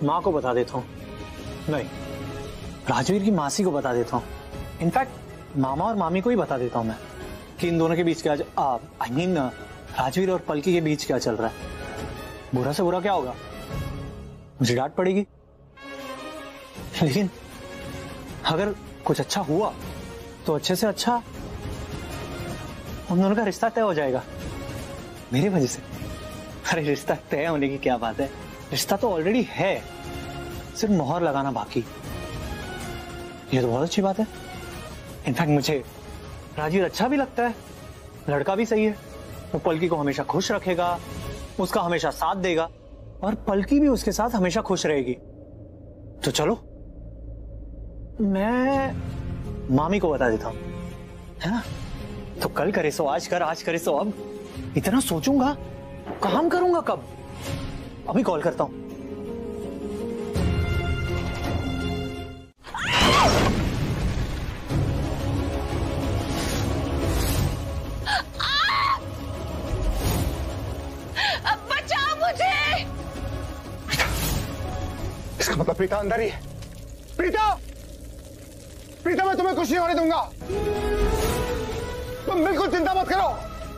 माँ को बता देता हूँ, नहीं राजवीर की मासी को बता देता हूँ। इनफैक्ट मामा और मामी को ही बता देता हूँ मैं कि इन दोनों के बीच क्या आई मीन राजवीर और पलकी के बीच क्या चल रहा है। बुरा से बुरा क्या होगा, मुझे डांट पड़ेगी, लेकिन अगर कुछ अच्छा हुआ तो अच्छे से अच्छा उन दोनों का रिश्ता तय हो जाएगा मेरी वजह से। अरे रिश्ता तय होने की क्या बात है, रिश्ता तो ऑलरेडी है, सिर्फ मोहर लगाना बाकी। ये तो बहुत अच्छी बात है। इनफैक्ट मुझे राजवीर अच्छा भी लगता है, लड़का भी सही है। वो पलकी को हमेशा खुश रखेगा, उसका हमेशा साथ देगा, और पलकी भी उसके साथ हमेशा खुश रहेगी। तो चलो मैं मामी को बता देता हूं, है ना? तो कल करे सो आज कर, आज करे सो अब। इतना सोचूंगा काम करूंगा कब? अभी कॉल करता हूं। बचाओ मुझे। इसका मतलब प्रीता अंदर ही है। प्रीता, प्रीता मैं तुम्हें कुछ नहीं होने दूंगा। तुम बिल्कुल चिंता मत करो,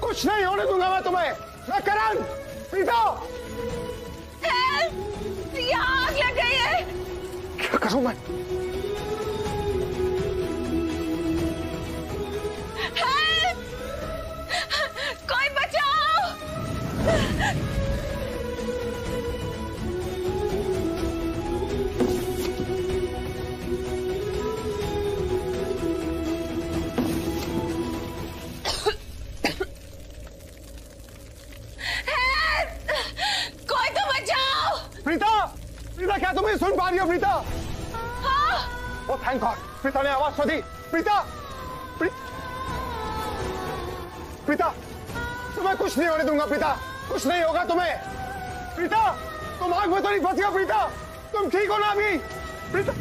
कुछ नहीं होने दूंगा मैं तुम्हें। मैं करण, प्रीता यहाँ आग लग गई है। क्या करूं मैं? कोई बचाओ। कोई तो बचाओ। प्रीता, प्रीता क्या तुम ये सुन पा रही हो? प्रीता, हाँ। ओ थैंक गॉड, प्रीता ने आवाज सुनी। प्रीता, प्रीता तुम्हें कुछ नहीं होने दूंगा। प्रीता कुछ नहीं होगा तुम्हें। प्रीता तुम आग में तो नहीं फंसी हो? प्रीता तुम ठीक हो ना अभी? प्रीता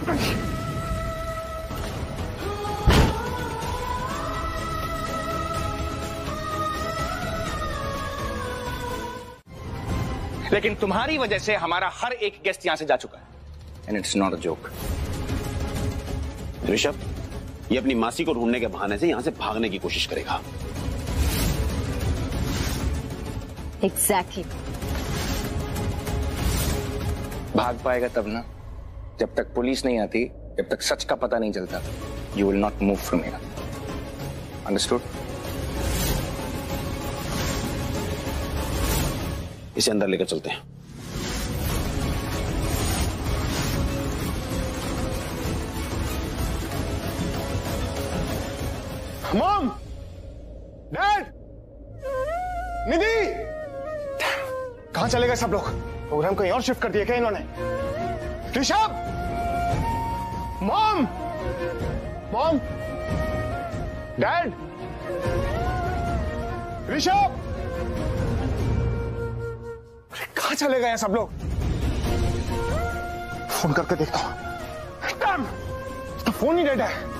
लेकिन तुम्हारी वजह से हमारा हर एक गेस्ट यहां से जा चुका है, and it's not a joke. Rishabh ये अपनी मासी को ढूंढने के बहाने से यहां से भागने की कोशिश करेगा। एग्जैक्टली। भाग पाएगा तब ना, जब तक पुलिस नहीं आती, जब तक सच का पता नहीं चलता। You will not move from here, understood? इसे अंदर लेकर चलते हैं। मॉम, डैड, निधि, कहां चले गए सब लोग? प्रोग्राम कहीं और शिफ्ट कर दिया क्या इन्होंने? Rishabh, mom, mom, dad, Rishabh, कहां चले गए हैं सब लोग? फोन करके देखता हूं। डैम, इसका फोन ही डेड है।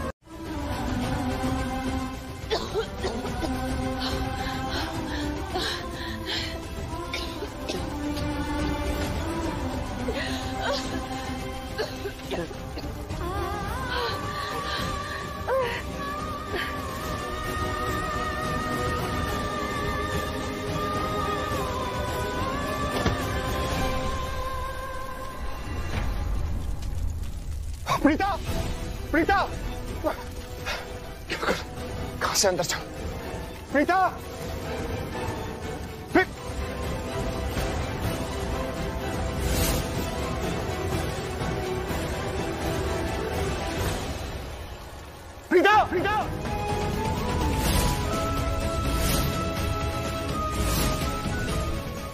प्रीता, प्रीता, से अंदर जाओ। प्रीता, प्रीता, प्रीता,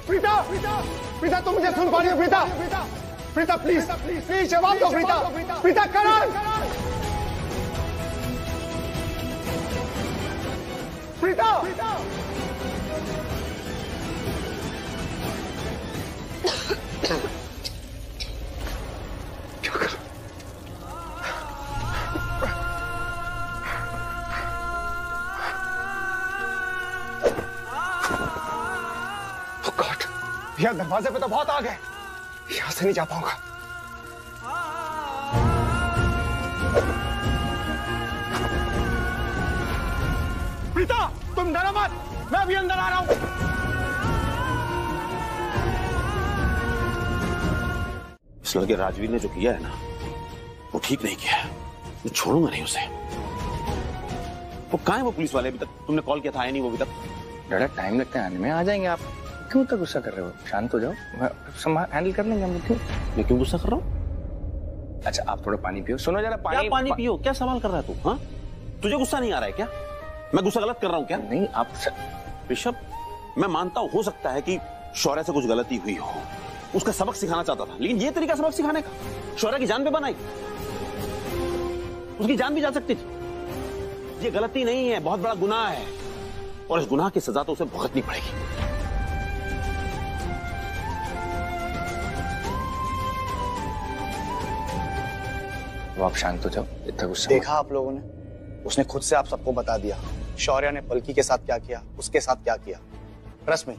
प्रीता, प्रीता, प्रीता, तुम मुझे सुन पा रही हो? प्रीता, प्रीता, प्लीज, प्लीज जवाब दो। प्रीता, प्रीता, करण, प्रीता, क्या कर? यार दरवाजे पे तो बहुत आग है, यहां से नहीं जा पाऊंगा। प्रीता, तुम डरो मत, मैं अभी अंदर आ रहा हूं। इस लड़के राजवीर ने जो किया है ना, वो ठीक नहीं किया है। मैं छोड़ूंगा नहीं उसे। वो कहाँ है वो पुलिस वाले? अभी तक तुमने कॉल किया था, आया नहीं वो अभी तक। डरा टाइम लगता है आने में, आ जाएंगे आप। क्यों इतना गुस्सा कर रहे हो? शांत हो जाओ, हैंडल कर लेंगे हम लोग। मैं क्यों गुस्सा कर रहा हूँ? अच्छा आप थोड़ा पानी पियो। सुनो जरा, पानी पियो। क्या सवाल कर रहा है तू? हाँ, तुझे गुस्सा नहीं आ रहा है क्या? मैं गुस्सा गलत कर रहा हूँ क्या? नहीं आप ऋषभ, मैं मानता हूँ हो सकता है कि शौर्य से कुछ गलती हुई हो, उसका सबक सिखाना चाहता था, लेकिन ये तरीका सबक सिखाने का, शौर्य की जान पे बनाई, उसकी जान भी जा सकती थी। ये गलती नहीं है, बहुत बड़ा गुनाह है, और इस गुनाह की सजा तो उसे भुगतनी पड़ेगी। तो आप शांत हो जाओ, इतना गुस्सा। देखा आप लोगों ने, उसने खुद से आप सबको बता दिया शौर्य ने पलकी के साथ क्या किया, उसके साथ क्या किया। ट्रस्ट में,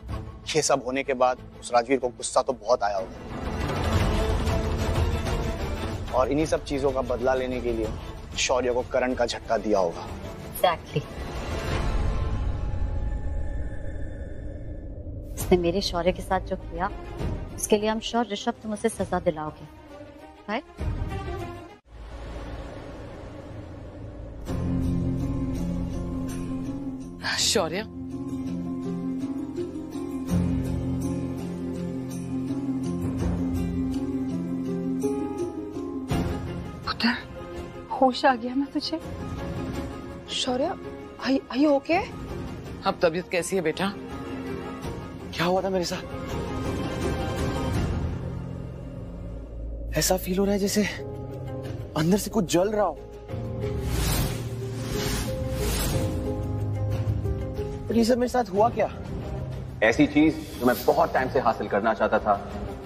ये सब होने के बाद उस राजवीर को गुस्सा तो बहुत आया होगा, और इन्हीं सब चीजों का बदला लेने के लिए शौर्य को करण का झटका दिया होगा। Exactly. उसने मेरे शौर्य के साथ जो किया, उसके लिए हम श्योर ऋषभ तुम उसे सजा दिलाओगे, राइट? शौर्य, पुत्र, होश आ गया ना तुझे? शौर्य, are you okay? अब तबीयत कैसी है बेटा? क्या हुआ था मेरे साथ? ऐसा फील हो रहा है जैसे अंदर से कुछ जल रहा हो। ये सब मेरे साथ हुआ क्या? ऐसी चीज जो मैं बहुत टाइम से हासिल करना चाहता था,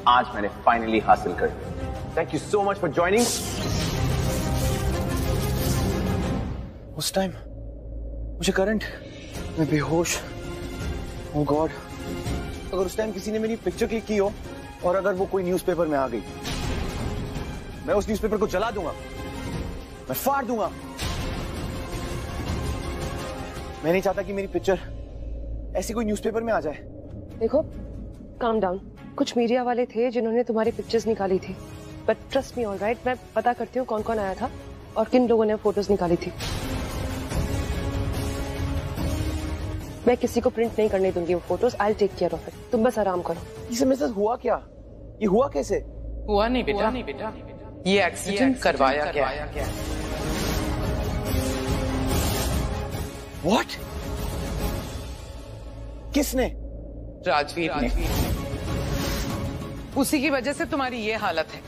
आज मैंने फाइनली हासिल कर दी। Thank you so much for joining. उस टाइम मुझे करंट, मैं बेहोश। ओह गॉड, अगर उस टाइम किसी ने मेरी पिक्चर क्लिक की हो और अगर वो कोई न्यूज़पेपर में आ गई, मैं उस न्यूज़पेपर को जला दूंगा, मैं फाड़ दूंगा। मैं नहीं चाहता कि मेरी पिक्चर ऐसी कोई न्यूज़पेपर में आ जाए। देखो, काम डाउन। कुछ मीडिया वाले थे जिन्होंने तुम्हारी पिक्चर्स निकाली थी, बट ट्रस्ट मी, ऑलराइट, मैं पता करती हूँ कौन कौन आया था और किन लोगों ने फोटोज निकाली थी। मैं किसी को प्रिंट नहीं करने दूंगी वो photos. I will take care of it. तुम बस आराम करो। इसे मेरे साथ हुआ क्या? ये हुआ कैसे? हुआ नहीं बेटा, ये एक्सीडेंट करवाया गया। What? किसने? राजवीर ने। उसी की वजह से तुम्हारी ये हालत है।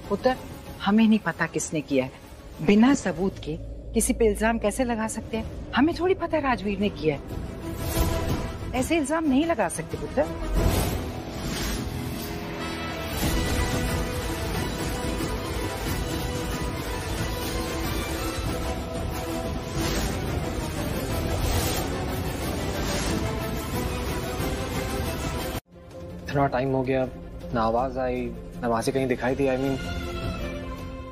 पुत्र, हमें नहीं पता किसने किया है। बिना सबूत के किसी पे इल्जाम कैसे लगा सकते हैं? हमें थोड़ी पता राजवीर ने किया है। ऐसे इल्जाम नहीं लगा सकते पुत्र। इतना टाइम हो गया, ना आवाज आई, ना वहां से कहीं दिखाई दी। आई मीन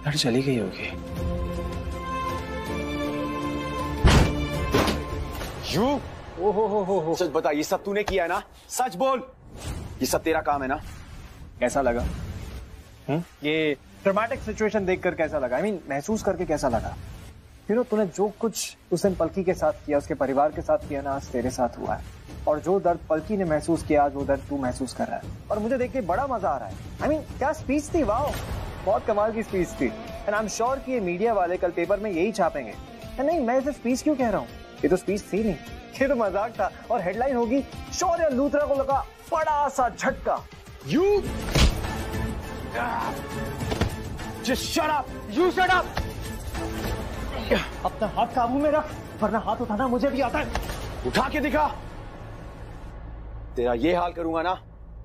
लड़ चली गई होगी। यू? ओहो, सच बता, ये सब तूने किया है ना? सच बोल, ये सब तेरा काम है ना? कैसा लगा? ये ड्रामेटिक सिचुएशन देखकर कैसा लगा? आई मीन महसूस करके कैसा लगा? तूने जो कुछ उस दिन पलकी के साथ किया, उसके परिवार के साथ किया ना, आज तेरे साथ हुआ है। और जो दर्द पलकी ने महसूस किया, आज वो दर्द तू महसूस कर रहा है। और मुझे देख के बड़ा मजा आ रहा है। I mean, क्या स्पीच थी, वाह, बहुत कमाल की स्पीच थी। एंड आई एम श्योर कि ये मीडिया वाले कल पेपर में यही छापेंगे। नहीं, मैं इसे स्पीच क्यों कह रहा हूँ, ये तो स्पीच थी नहीं, ये तो मजाक था। और हेडलाइन होगी, शौर्य लूथरा को लगा बड़ा सा झटका। You just shut up. You shut up. अपना हाथ काबू में रख, वरना हाथ उठाना मुझे भी आता है। उठा के दिखा। तेरा ये हाल करूंगा ना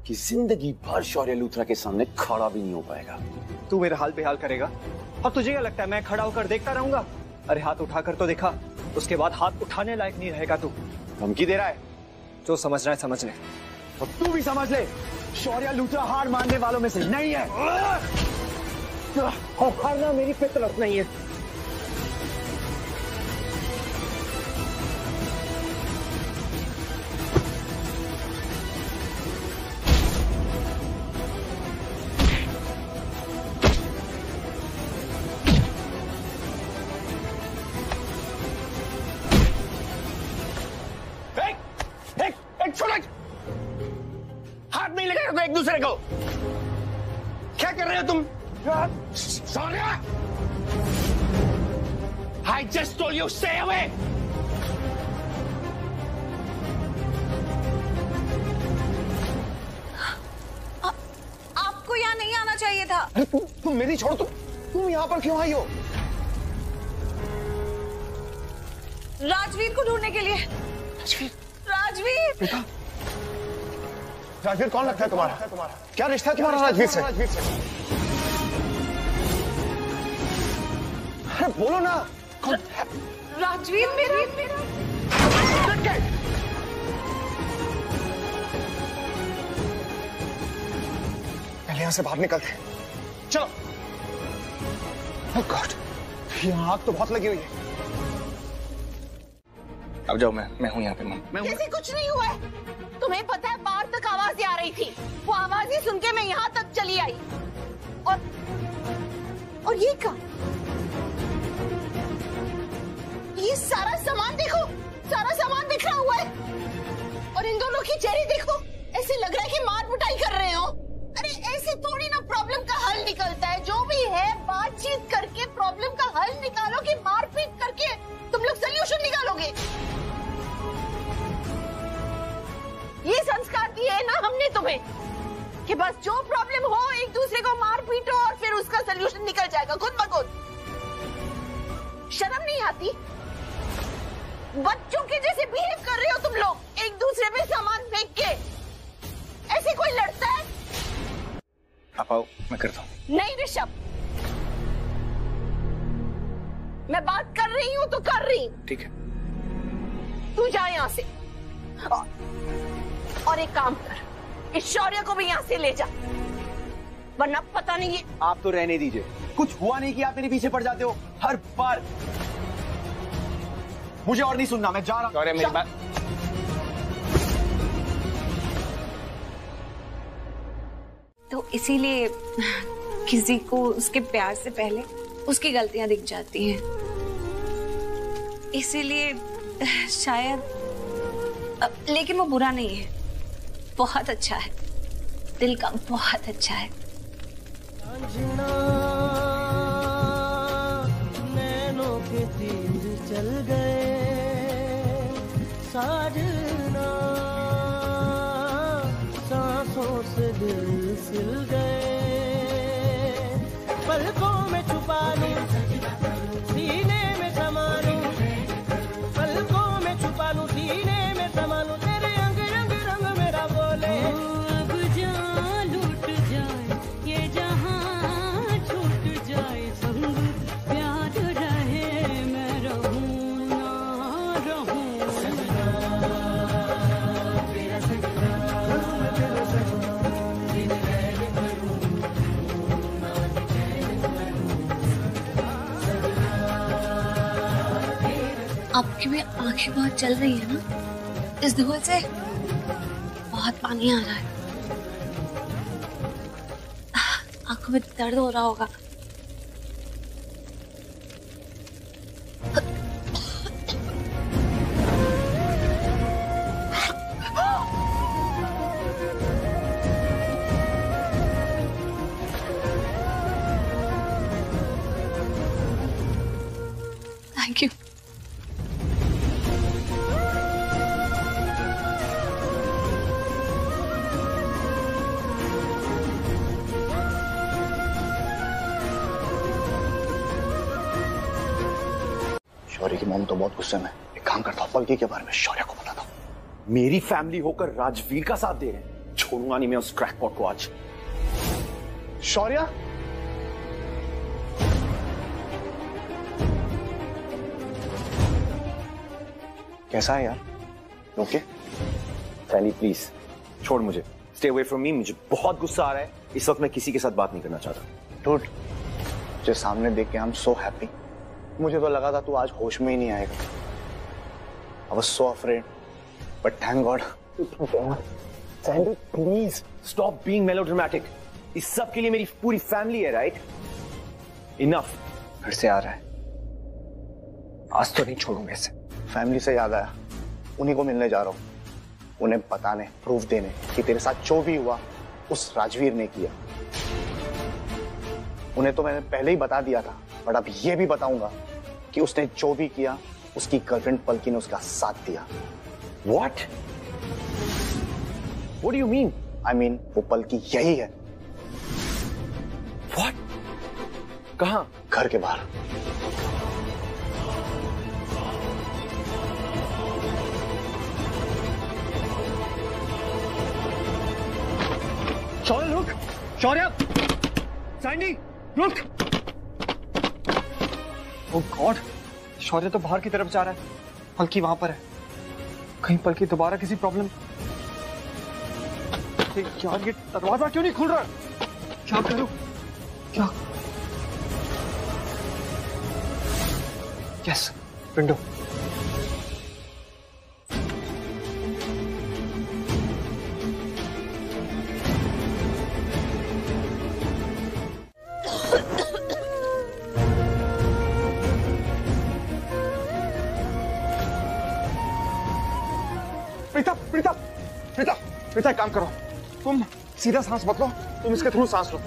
कि जिंदगी भर शौर्य लूथरा के सामने खड़ा भी नहीं हो पाएगा। तू मेरे हाल पे हाल करेगा और तुझे क्या लगता है मैं खड़ा होकर देखता रहूंगा? अरे हाथ उठाकर तो दिखा, उसके बाद हाथ उठाने लायक नहीं रहेगा तू। धमकी दे रहा है? जो समझ रहा है समझ ले, और तू भी समझ ले, शौर्य लूथरा हार मानने वालों में से नहीं है। और हारना मेरी फितरत नहीं है। हाथ नहीं लगाएगा तो एक दूसरे को। क्या कर रहे हो तुम? शौर्य! I just told you stay away. आपको यहाँ नहीं आना चाहिए था। अरे तुम मेरी छोड़, तुम यहाँ पर क्यों आई हो? राजवीर को ढूंढने के लिए। राजवीर। राजवीर कौन लगता है तुम्हारा? क्या रिश्ता है तुम्हारा राजवीर से? अरे बोलो ना। राजवीर मेरा पहले यहाँ से बाहर निकलते। चलो। ओह गॉड, यहाँ आग तो बहुत लगी हुई है। अब जाओ, मैं हूँ यहाँ पे। जैसे कुछ नहीं हुआ है। तुम्हें पता है बाहर तक आवाजें आ रही थी, वो आवाजें सुन के मैं यहाँ तक चली आई। और ये क्या? ये सारा सामान देखो, सारा सामान बिखरा हुआ है। और इन दोनों की चेहरे देखो, ऐसे लग रहा है कि मार पिटाई कर रहे हो। अरे ऐसे थोड़ी ना प्रॉब्लम का हल निकलता है। जो भी है बातचीत करके प्रॉब्लम का हल निकालो, कि मारपीट करके तुम लोग सोल्यूशन निकालोगे। ये संस्कार दिए है ना हमने तुम्हें कि बस जो प्रॉब्लम हो एक दूसरे को मार पीटो और फिर उसका सोल्यूशन निकल जाएगा खुद ब खुद। शर्म नहीं आती? बच्चों के जैसे बिहेव कर रहे हो तुम लोग, एक दूसरे पे सामान फेंक के। ऐसे कोई लड़ता है? आप आओ, मैं करता हूँ। नहीं ऋषभ, मैं बात कर रही हूँ तो कर रही हूँ। ठीक है। तू जा यहाँ से और एक काम कर, इस शौर्य को भी यहाँ से ले जा, वरना पता नहीं ये। आप तो रहने दीजिए, कुछ हुआ नहीं कि आप मेरे पीछे पड़ जाते हो हर बार। मुझे और नहीं सुनना, मैं जा रहा हूँ। शौर्य मेरी बात। तो इसीलिए किसी को उसके प्यार से पहले उसकी गलतियां दिख जाती हैं। इसीलिए शायद, लेकिन वो बुरा नहीं है, बहुत अच्छा है, दिल का बहुत अच्छा है। नैनों के तीर चल गए साजना, सांसों से दिल सिल गए। पलकों में छुपा लूं, सीने में समा लूं, पलकों में छुपा लूं, सीने में समा लूं, तेरे अंग रंग रंग मेरा बोले। अब जान लूट जाए ये जहां, छूट जाए संग प्यार रहे, मैं रहूं ना रहूं। तेरा सजना, तेरा सजना, दिन रैन करूं, नाज चैन करूं। आपकी भी आंखें बहुत चल रही है ना, इस धूल से बहुत पानी आ रहा है, आंखों में दर्द हो रहा होगा। Thank you. शौर्य की मॉम तो बहुत गुस्से में। एक काम करता हूँ, पलकी के बारे में शौर्य को बताता हूँ। मेरी फैमिली होकर राजवीर का साथ दे रहे हैं, छोड़ूंगा नहीं मैं उस क्रैकपॉट को आज। शौर्य, कैसा है यार? ओके? सैंडी प्लीज छोड़ मुझे, स्टे अवे फ्रॉम मी। मुझे बहुत गुस्सा आ रहा है इस वक्त, मैं किसी के साथ बात नहीं करना चाहता। डूड, तुझे सामने देख के आई एम सो हैप्पी। मुझे तो लगा था तू आज होश में ही नहीं आएगा। I was so afraid, but thank God. Sandy please stop being melodramatic. इस सब के लिए मेरी पूरी फैमिली है, राइट? इनफ। फिर से आ रहा है। आज तो नहीं छोड़ूंगा इसे। फैमिली से याद आया, उन्हीं को मिलने जा रहा हूं, उन्हें बताने, प्रूफ देने कि तेरे साथ जो भी हुआ उस राजवीर ने किया। उन्हें तो मैंने पहले ही बता दिया था, बट अब ये भी बताऊंगा कि उसने जो भी किया उसकी गर्लफ्रेंड पलकी ने उसका साथ दिया। What? What do you mean? I mean, वो पलकी यही है। What? कहां? घर के बाहर। शौर्य रुक! शौर्य! सैंडी रुक! ओह गॉड, शौर्य तो बाहर की तरफ जा रहा है। पलकी वहां पर है। कहीं पलकी दोबारा किसी प्रॉब्लम। यार ये दरवाजा क्यों नहीं खुल रहा? क्या करूं? क्या? Yes, window. प्रीता, प्रीता, प्रीता, प्रीता, एक काम करो, तुम सीधा सांस मत लो, तुम इसके थ्रू सांस लो।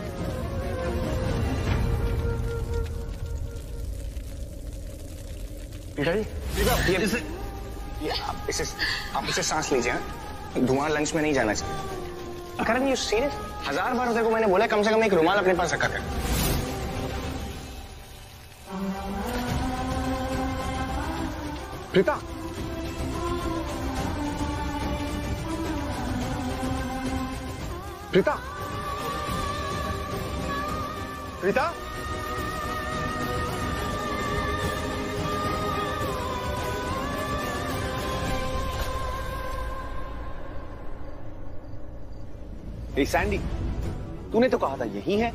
प्रीता जी, आप इसे सांस लीजिए। धुआं लंग्स में नहीं जाना चाहिए। करण, यू सीरियस? 1000 बार तेरे को मैंने बोला कम से कम एक रुमाल अपने पास रखा कर। प्रीता, प्रीता, प्रीता, हे सैंडी, तूने तो कहा था यही है।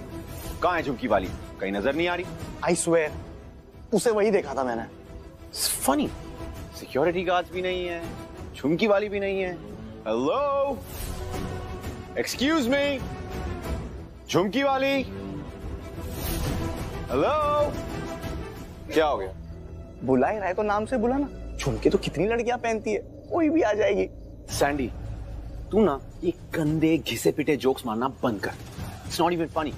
कहाँ है झुमकी वाली? कहीं नजर नहीं आ रही। आई स्वेयर, उसे वही देखा था मैंने। फनी, सिक्योरिटी गार्ड्स भी नहीं है, झुमकी वाली भी नहीं है। हेलो, एक्सक्यूज मी, झुमकी वाली, हेलो। क्या हो गया? बुला ही रहा है तो नाम से बुला ना। झुमकी तो कितनी लड़कियां पहनती है, कोई भी आ जाएगी। सैंडी, तू ना ये गंदे घिसे पिटे जोक्स मारना बंद कर। It's not even funny.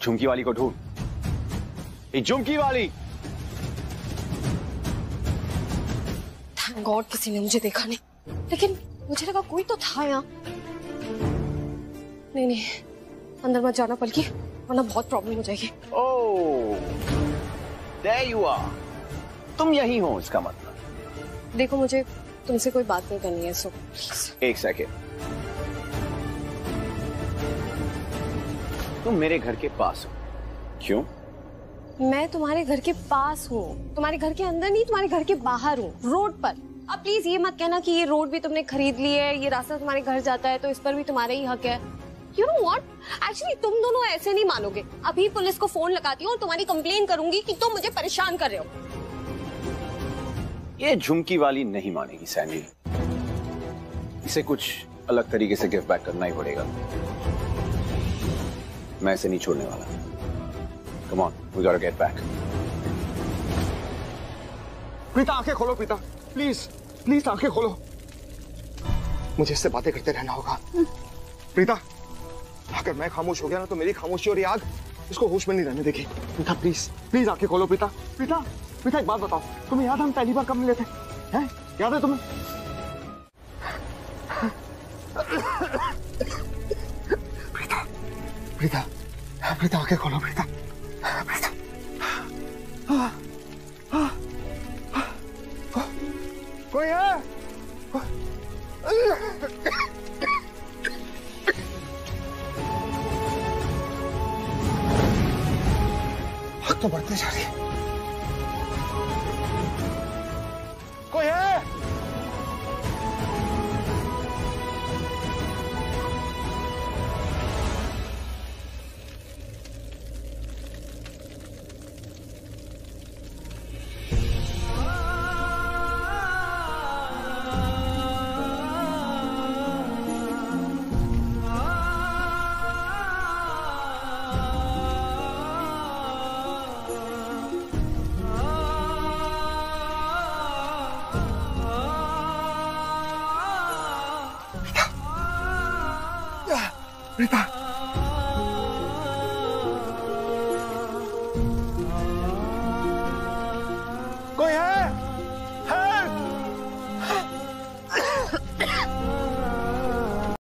झुमकी वाली को ढूंढ। ये झुमकी वाली। थैंक गॉड किसी ने मुझे देखा नहीं, लेकिन मुझे लगा कोई तो था यहाँ। नहीं, अंदर मत जाना पलकी, वरना बहुत प्रॉब्लम हो जाएगी। ओह, there you are। तुम यही हो इसका मतलब। देखो, मुझे तुमसे कोई बात नहीं करनी है, सो प्लीज। एक सेकेंड, तुम मेरे घर के पास हो, क्यों? मैं तुम्हारे घर के पास हूँ, तुम्हारे घर के अंदर नहीं, तुम्हारे घर के बाहर हूँ, रोड पर। अब प्लीज ये मत कहना कि ये रोड भी तुमने खरीद ली है, ये रास्ता तुम्हारे घर जाता है तो इस पर भी तुम्हारा ही हक है। You know what? Actually, तुम दोनों ऐसे नहीं मानोगे। अभी पुलिस को फोन लगाती हूँ और तुम्हारी कंप्लेन करूंगी कि तुम मुझे परेशान कर रहे हो। ये झुमकी वाली नहीं मानेगी सैंडी। इसे कुछ अलग तरीके से गिव बैक करना ही पड़ेगा। मैं इसे नहीं छोड़ने वाला। Come on, we gotta get back. Preeta, आंखें खोलो प्रीता, प्लीज प्लीज आंखें खोलो। मुझे इससे बातें करते रहना होगा। प्रीता, अगर मैं खामोश हो गया ना तो मेरी खामोशी और ये आग इसको होश में नहीं रहने देगी। प्रीता प्लीज प्लीज आंखें खोलो। प्रीता प्रीता प्रीता एक बात बताओ, तुम्हें याद हम पहली बार कब मिले थे? हैं? याद है तुम्हें? प्रीता प्रीता प्रीता आंखें खोलो। प्रीता प्रीता कोई है? आग तो बढ़ती जा रही है। कोई है? प्रीता